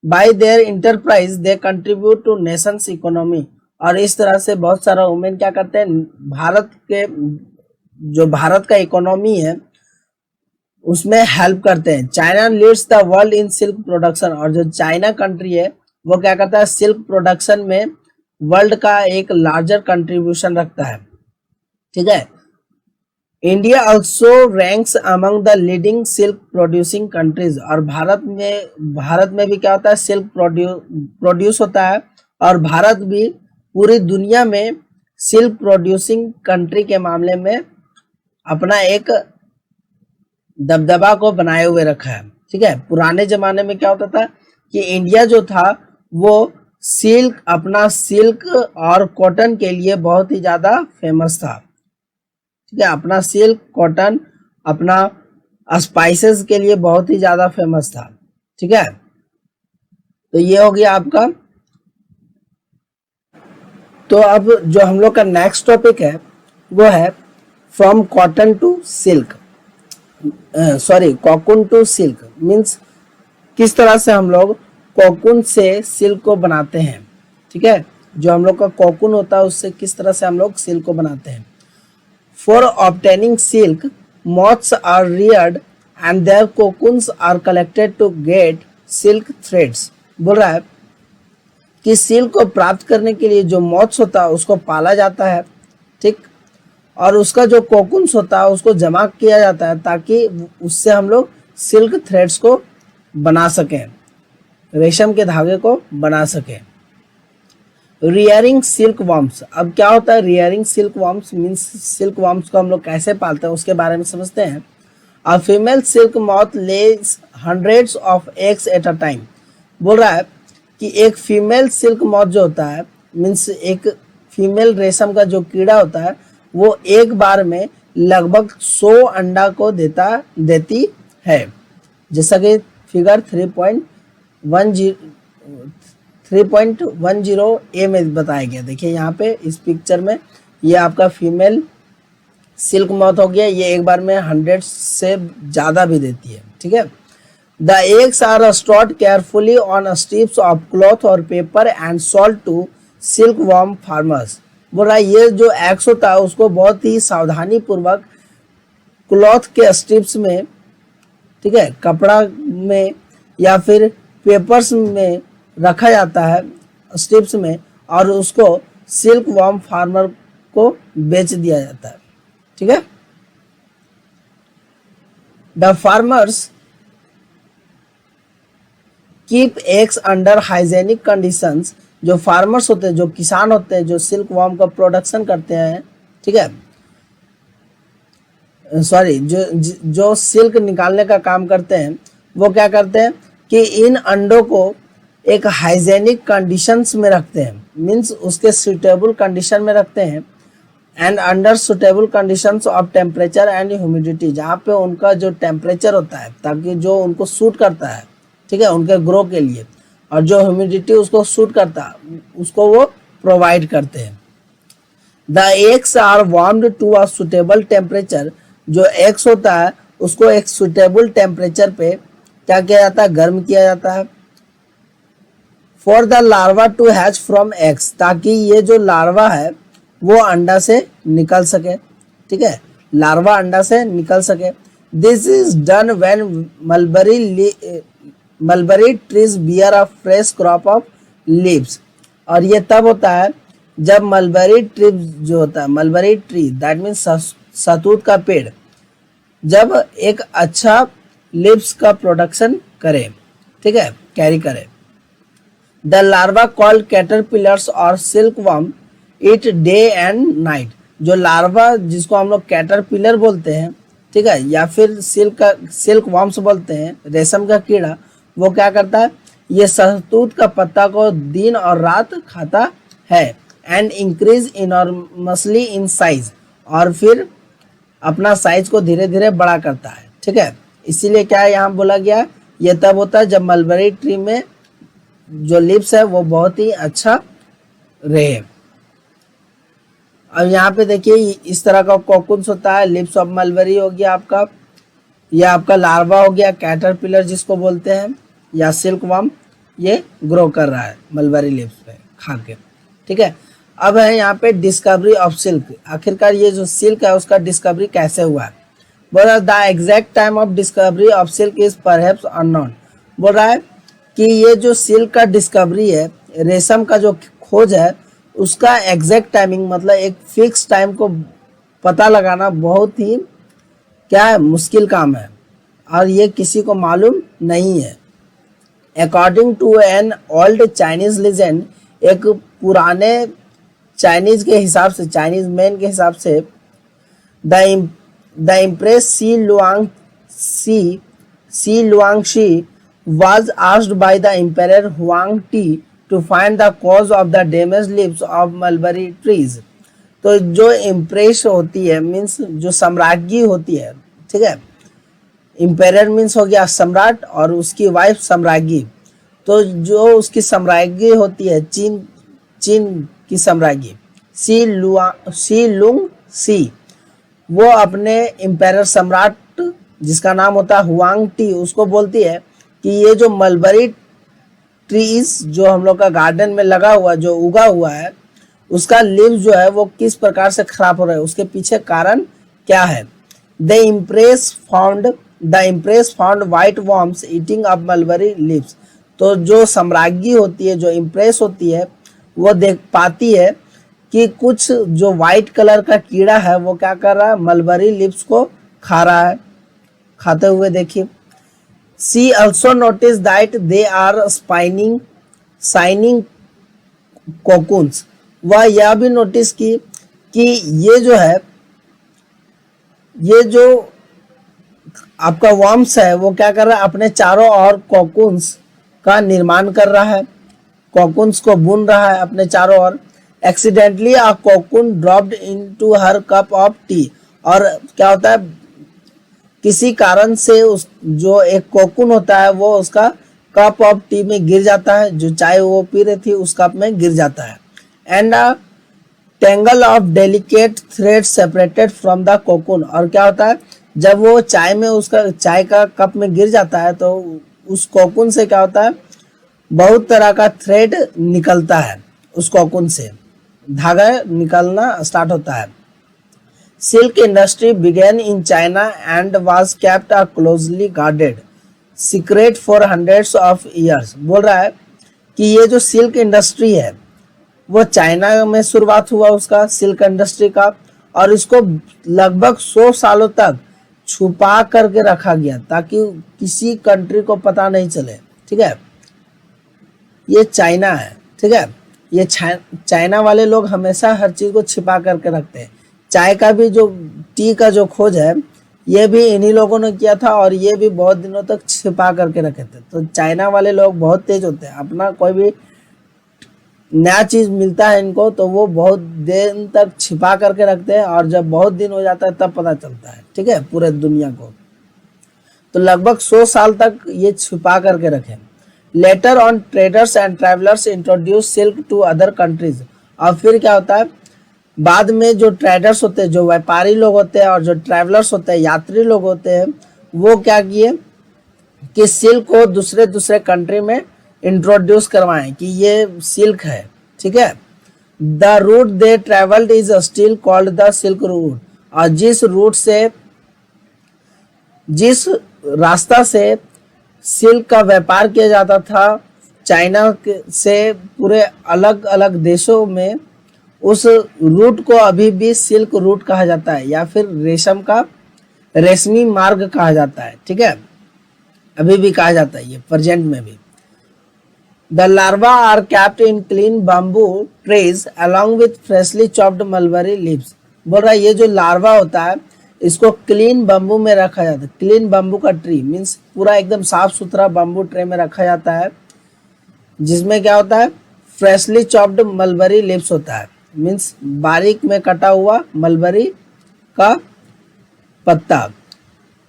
Bye there enterprise they contribute two nations economy. और इस तरह से बहुत सारा वुमेन क्या करते हैं, भारत के जो भारत का इकोनॉमी है उसमें हेल्प करते हैं। China leads the world in silk production. और जो चाइना कंट्री है वो क्या करता है, सिल्क प्रोडक्शन में वर्ल्ड का एक लार्जर कंट्रीब्यूशन रखता है, ठीक है। India also ranks among the leading silk producing countries. और भारत में भी क्या होता है, सिल्क प्रोड्यूस होता है और भारत भी पूरी दुनिया में सिल्क प्रोड्यूसिंग कंट्री के मामले में अपना एक दबदबा को बनाए हुए रखा है, ठीक है। पुराने जमाने में क्या होता था कि इंडिया जो था वो सिल्क, अपना सिल्क और कॉटन के लिए बहुत ही ज्यादा फेमस था, ठीक है। अपना सिल्क, कॉटन, अपना स्पाइसेस के लिए बहुत ही ज्यादा फेमस था, ठीक है। तो ये हो गया आपका। तो अब जो हम लोग का नेक्स्ट टॉपिक है वो है from cotton to silk, sorry cocoon to silk. Means किस तरह से हम लोग कोकून से सिल्क को बनाते हैं, ठीक है। जो हम लोग का कोकून होता है उससे किस तरह से हम लोग सिल्क को बनाते हैं। For obtaining silk, moths are reared and their cocoons are collected to get silk threads। बोल रहा है कि सिल्क को प्राप्त करने के लिए जो मॉथ्स होता है उसको पाला जाता है, ठीक, और उसका जो कोकुन्स होता है उसको जमा किया जाता है ताकि उससे हम लोग सिल्क थ्रेड्स को बना सकें, रेशम के धागे को बना सकें। रियरिंग सिल्क वॉर्म्स, अब क्या होता है rearing silk worms means silk worms को हम लोग कैसे पालते हैं उसके बारे में समझते हैं। A female silk moth lays hundreds of eggs at a time. बोल रहा है कि एक फीमेल सिल्क मॉथ जो होता है मीन्स एक फीमेल रेशम का जो कीड़ा होता है वो एक बार में लगभग 100 अंडा को देती है, जैसा कि फिगर 3.10 ए में बताया गया। देखिए यहाँ पे इस पिक्चर में ये आपका फीमेल सिल्क मॉथ हो गया, ये एक बार में 100 से ज़्यादा भी देती है। ठीक है। The eggs are stored carefully on strips of cloth और paper and sold to silk worm farmers. बोल रहा है ये जो एग्स होता है उसको बहुत ही सावधानी पूर्वक क्लॉथ के स्ट्रिप्स में, ठीक है, कपड़ा में या फिर पेपर्स में रखा जाता है स्ट्रिप्स में, और उसको सिल्क वॉर्म फार्मर को बेच दिया जाता है। ठीक है। The farmers keep eggs under hygienic conditions. जो फार्मर्स होते हैं, जो किसान होते हैं, जो सिल्क वॉर्म का प्रोडक्शन करते हैं, ठीक है, सॉरी, जो सिल्क निकालने का काम करते हैं, वो क्या करते हैं कि इन अंडों को एक हाइजेनिक कंडीशंस में रखते हैं, मीन्स उसके सुटेबल कंडीशन में रखते हैं, and under suitable conditions of temperature and humidity, जहाँ पे उनका जो टेम्परेचर होता है ताकि जो उनको सूट करता है, ठीक है, उनके ग्रो के लिए, और जो ह्यूमिडिटी उसको सूट करता है उसको वो प्रोवाइड करते हैं। The eggs are warmed to a suitable temperature. जो एग्स होता है उसको एक सुटेबल टेम्परेचर पे क्या किया जाता है, गर्म किया जाता है। For the larva to hatch from eggs, ताकि ये जो लार्वा है वो अंडा से निकल सके। ठीक है, लार्वा अंडा से निकल सके। This is done when mulberry trees bear a fresh crop of leaves. और ये तब होता है जब मलबरी ट्री जो होता है, मलबरी ट्री दैट मीन्स शहतूत का पेड़, जब एक अच्छा लीव्स का प्रोडक्शन करे, ठीक है, कैरी करे। द लार्वा कॉल्ड कैटरपिलर्स और silk worm eat day and night. जो लार्वा जिसको हम लोग कैटरपिलर बोलते हैं, ठीक है, या फिर सिल्क वर्म्स बोलते हैं, रेशम का कीड़ा, वो क्या करता है, ये शहतूत का पत्ता को दिन और रात खाता है, and increase enormously in size, और फिर अपना साइज को धीरे धीरे बड़ा करता है। ठीक है, इसीलिए क्या है यहाँ बोला गया, ये तब होता है जब मलबरी ट्री में जो लिप्स है वो बहुत ही अच्छा रहे। अब यहाँ पे देखिए इस तरह का कोकुन्स होता है, लिप्स ऑफ मलबरी हो गया आपका, यह आपका लार्वा हो गया कैटरपिलर जिसको बोलते हैं, या सिल्क वर्म, ये ग्रो कर रहा है मलबरी लिप्स पे खा के। ठीक है, अब है यहाँ पे डिस्कवरी ऑफ सिल्क। आखिरकार ये जो सिल्क है उसका डिस्कवरी कैसे हुआ है। बोल रहा है the exact time of discovery of silk is perhaps unknown. बोल रहा है कि ये जो सिल्क का डिस्कवरी है, रेशम का जो खोज है, उसका एग्जैक्ट टाइमिंग मतलब एक फिक्स टाइम को पता लगाना बहुत ही क्या है, मुश्किल काम है, और ये किसी को मालूम नहीं है। According to an old Chinese legend, एक पुराने चाइनीज के हिसाब से, चाइनीज मैन के हिसाब से, the empress Xi Luangshi was asked by the emperor Huang Ti to find the cause of the damaged leaves of mulberry trees। तो जो इम्प्रेस होती है मीन्स जो सम्राज्ञी होती है, ठीक है, इम्पेरर मीन्स हो गया सम्राट और उसकी वाइफ सम्राज्ञी। तो जो उसकी सम्राज्ञी होती है, चीन की सम्राज्ञी सी लुंग सी, वो अपने इम्पेरर सम्राट जिसका नाम होता है हुआंग टी, उसको बोलती है कि ये जो मलबरी ट्रीज जो हम लोग का गार्डन में लगा हुआ, जो उगा हुआ है, उसका लीव्स जो है वो किस प्रकार से खराब हो रहा है, उसके पीछे कारण क्या है। The impress found white worms eating up mulberry leaves. तो जो सम्राज्ञी होती है, जो इम्प्रेस होती है, वो देख पाती है कि कुछ जो व्हाइट कलर का कीड़ा है वो क्या कर रहा है, मलबरी लीव्स को खा रहा है। खाते हुए देखिए। See also notice that they are shining cocoons. वह यह भी नोटिस की कि ये जो है, ये जो आपका वर्म्स है वो क्या कर रहा है, अपने चारों ओर कोकून्स का निर्माण कर रहा है, कोकून्स को बुन रहा है अपने चारों ओर। Accidentally a cocoon dropped into her cup of tea. और क्या होता है, किसी कारण से उस जो एक कोकून होता है वो उसका कप ऑफ टी में गिर जाता है, जो चाय वो पी रही थी उस कप में गिर जाता है। And a tangle of delicate thread separated from the cocoon. और क्या होता है, जब वो चाय में उसका चाय का कप में गिर जाता है तो उस कोकून से क्या होता है, बहुत तरह का थ्रेड निकलता है, उस कोकून से धागा निकलना स्टार्ट होता है। Silk industry began in China and was kept a closely guarded secret for hundreds of years. बोल रहा है कि ये जो सिल्क इंडस्ट्री है वो चाइना में शुरुआत हुआ उसका, सिल्क इंडस्ट्री का, और इसको लगभग 100 सालों तक छुपा करके रखा गया ताकि किसी कंट्री को पता नहीं चले। ठीक है, ये चाइना है। ठीक है, ये चाइना वाले लोग हमेशा हर चीज को छिपा करके रखते हैं। चाय का भी जो टी का जो खोज है ये भी इन्हीं लोगों ने किया था और ये भी बहुत दिनों तक छिपा करके रखे थे। तो चाइना वाले लोग बहुत तेज होते हैं, अपना कोई भी नया चीज मिलता है इनको तो वो बहुत दिन तक छिपा करके रखते हैं और जब बहुत दिन हो जाता है तब पता चलता है। ठीक है, पूरे दुनिया को। तो लगभग 100 साल तक ये छिपा करके रखे। Later on traders and travellers introduce silk to other countries. और फिर क्या होता है, बाद में जो ट्रेडर्स होते हैं, जो व्यापारी लोग होते हैं और जो ट्रैवलर्स होते हैं, यात्री लोग होते हैं, वो क्या किए कि सिल्क को दूसरे दूसरे कंट्री में इंट्रोड्यूस करवाएं कि ये सिल्क है। ठीक है, the route they travelled is still called the silk route. और जिस रास्ता से सिल्क का व्यापार किया जाता था चाइना से पूरे अलग अलग देशों में, उस रूट को अभी भी सिल्क रूट कहा जाता है या फिर रेशमी मार्ग कहा जाता है। ठीक है, अभी भी कहा जाता है ये प्रेजेंट में भी। The larva are kept in clean bamboo trays along with freshly chopped mulberry leaves. बोल रहा है ये जो लार्वा होता है इसको क्लीन बम्बू में रखा जाता है। क्लीन बम्बू का ट्री मीन्स पूरा एकदम साफ सुथरा बम्बू ट्रे में रखा जाता है, जिसमें क्या होता है, फ्रेशली चॉप्ड मलबरी लीव्स होता है, मीन्स बारीक में कटा हुआ मलबरी का पत्ता।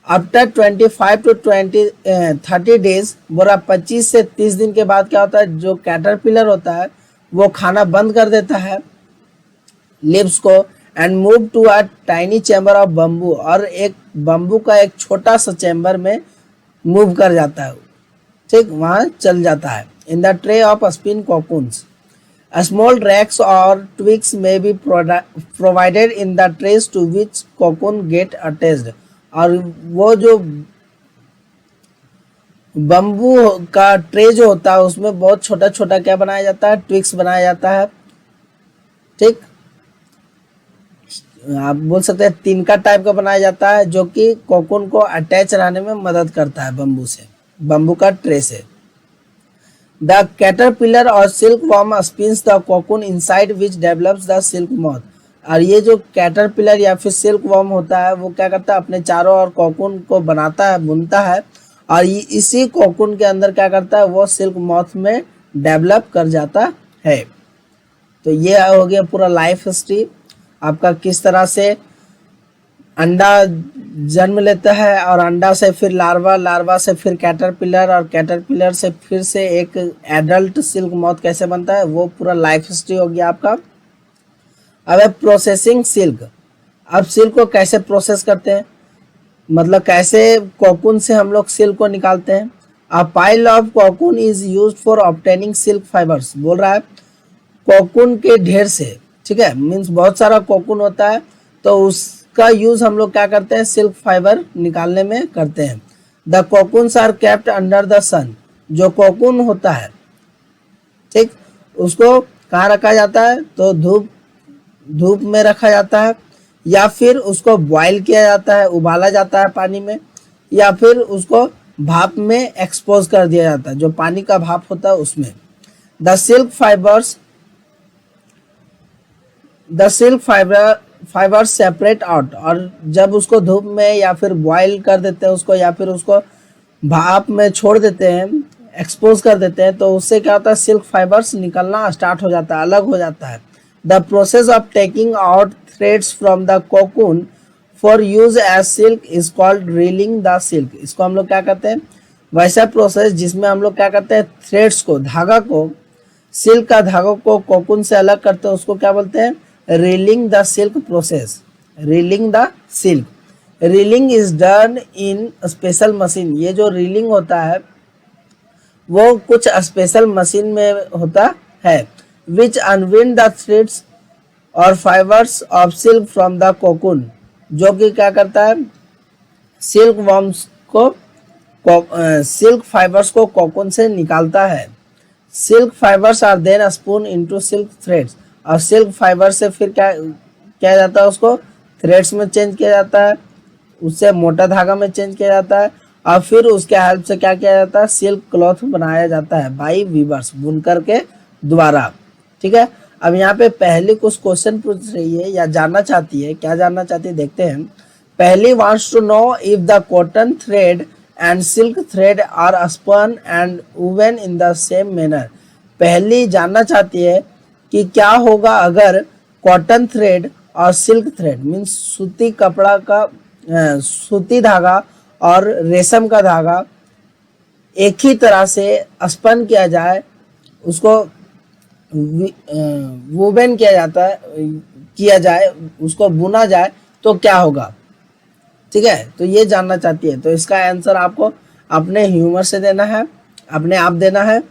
आफ्टर 25 to 30 डेज, बोरा 25 से 30 दिन के बाद क्या होता है, जो कैटरपिलर होता है वो खाना बंद कर देता है लीव्स को and move to a tiny chamber of bamboo. और एक बम्बू का एक छोटा सा चैम्बर में मूव कर जाता है। ठीक, वहां चल जाता है। In the tray of spin cocoons small racks और twigs may be provided in the trays to which cocoon get attached. और वो जो बम्बू का ट्रे जो होता है उसमें बहुत छोटा छोटा क्या बनाया जाता है, ट्विक्स बनाया जाता है। ठीक, आप बोल सकते हैं तिनका टाइप का बनाया जाता है जो कि कोकून को अटैच रहने में मदद करता है बम्बू से, बम्बू का ट्रे से। द कैटरपिलर और silk worm spins the cocoon inside which develops the silk moth. और ये जो कैटरपिलर या फिर सिल्क वॉर्म होता है वो क्या करता है, अपने चारों ओर कोकून को बनाता है, बुनता है, और इसी कोकून के अंदर क्या करता है, वो सिल्क मॉथ में डेवलप कर जाता है। तो ये हो गया पूरा लाइफ हिस्ट्री आपका, किस तरह से अंडा जन्म लेता है और अंडा से फिर लार्वा, लार्वा से फिर कैटरपिलर और कैटरपिलर से फिर से एक एडल्ट सिल्क मॉथ कैसे बनता है, वो पूरा लाइफ हिस्ट्री हो गया आपका। अब है प्रोसेसिंग सिल्क। अब सिल्क को कैसे प्रोसेस करते हैं, मतलब कैसे कोकून से हम लोग सिल्क को निकालते हैं। A pile of cocoon is used for obtaining silk fibres. बोल रहा है कोकून के ढेर से, ठीक है, मीन्स बहुत सारा कोकून होता है तो उसका यूज हम लोग क्या करते हैं, सिल्क फाइबर निकालने में करते हैं। The cocoons are kept under the sun. जो कोकून होता है, ठीक, उसको कहाँ रखा जाता है, तो धूप धूप में रखा जाता है, या फिर उसको बॉयल किया जाता है, उबाला जाता है पानी में, या फिर उसको भाप में एक्सपोज कर दिया जाता है, जो पानी का भाप होता है उसमें। The silk fibre separate out, और जब उसको धूप में या फिर बॉयल कर देते हैं उसको, या फिर उसको भाप में छोड़ देते हैं, एक्सपोज कर देते हैं, तो उससे क्या होता है, सिल्क फाइबर्स निकलना स्टार्ट हो जाता है, अलग हो जाता है। The process of taking out threads from the cocoon for use as silk is called reeling the silk. इसको हम लोग क्या कहते हैं, वैसा प्रोसेस जिसमें हम लोग क्या करते हैं, थ्रेड्स को, धागा को, सिल्क का धागा को कोकून से अलग करते हैं, उसको क्या बोलते हैं, reeling the silk process. Reeling the silk, reeling is done in special machine. ये जो रीलिंग होता है वो कुछ स्पेशल मशीन में होता है, विच अनविंड द थ्रेड्स और fibres of silk from the cocoon, जो कि क्या करता है, सिल्क वर्म्स को, सिल्क फाइबर्स को कोकून से निकालता है। Silk fibres are then spun into silk threads, और सिल्क फाइबर से फिर क्या किया जाता है, उसको थ्रेड्स में चेंज किया जाता है, उससे मोटा धागा में चेंज किया जाता है, और फिर उसके हेल्प से क्या किया जाता है, सिल्क क्लॉथ बनाया जाता है बाई वीवर्स, बुनकर के द्वारा। ठीक है, अब यहाँ पे पहले कुछ क्वेश्चन पूछ रही है या जानना चाहती है, क्या जानना चाहती है देखते हैं। पहली wants to know if the cotton thread and silk thread are spun and woven in the same manner. पहली जानना चाहती है कि क्या होगा अगर कॉटन थ्रेड और सिल्क थ्रेड मीन्स सूती कपड़ा का, सूती धागा और रेशम का धागा एक ही तरह से स्पन किया जाए, उसको वूवन किया जाता है, किया जाए, उसको बुना जाए, तो क्या होगा। ठीक है, तो ये जानना चाहती है, तो इसका आंसर आपको अपने ह्यूमर से देना है, अपने आप देना है।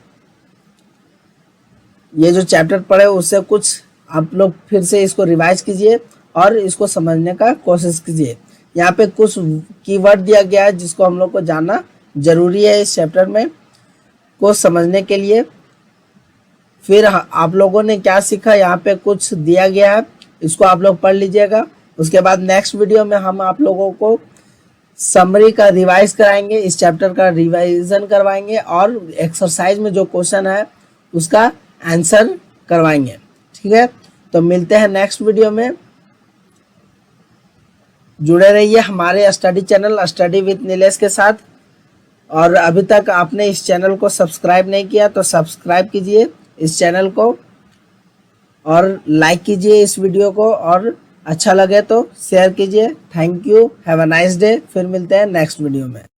ये जो चैप्टर पढ़े उससे कुछ आप लोग फिर से इसको रिवाइज कीजिए और इसको समझने का कोशिश कीजिए। यहाँ पे कुछ कीवर्ड दिया गया है जिसको हम लोग को जानना जरूरी है इस चैप्टर में को समझने के लिए। फिर आप लोगों ने क्या सीखा, यहाँ पे कुछ दिया गया है, इसको आप लोग पढ़ लीजिएगा। उसके बाद नेक्स्ट वीडियो में हम आप लोगों को समरी का रिवाइज कराएंगे, इस चैप्टर का रिवाइजन करवाएंगे, और एक्सरसाइज में जो क्वेश्चन है उसका आंसर करवाएंगे। ठीक है, तो मिलते हैं नेक्स्ट वीडियो में। जुड़े रहिए हमारे study channel study with Nilesh के साथ, और अभी तक आपने इस चैनल को सब्सक्राइब नहीं किया तो सब्सक्राइब कीजिए इस चैनल को, और लाइक कीजिए इस वीडियो को, और अच्छा लगे तो शेयर कीजिए। Thank you, have a nice day. फिर मिलते हैं नेक्स्ट वीडियो में।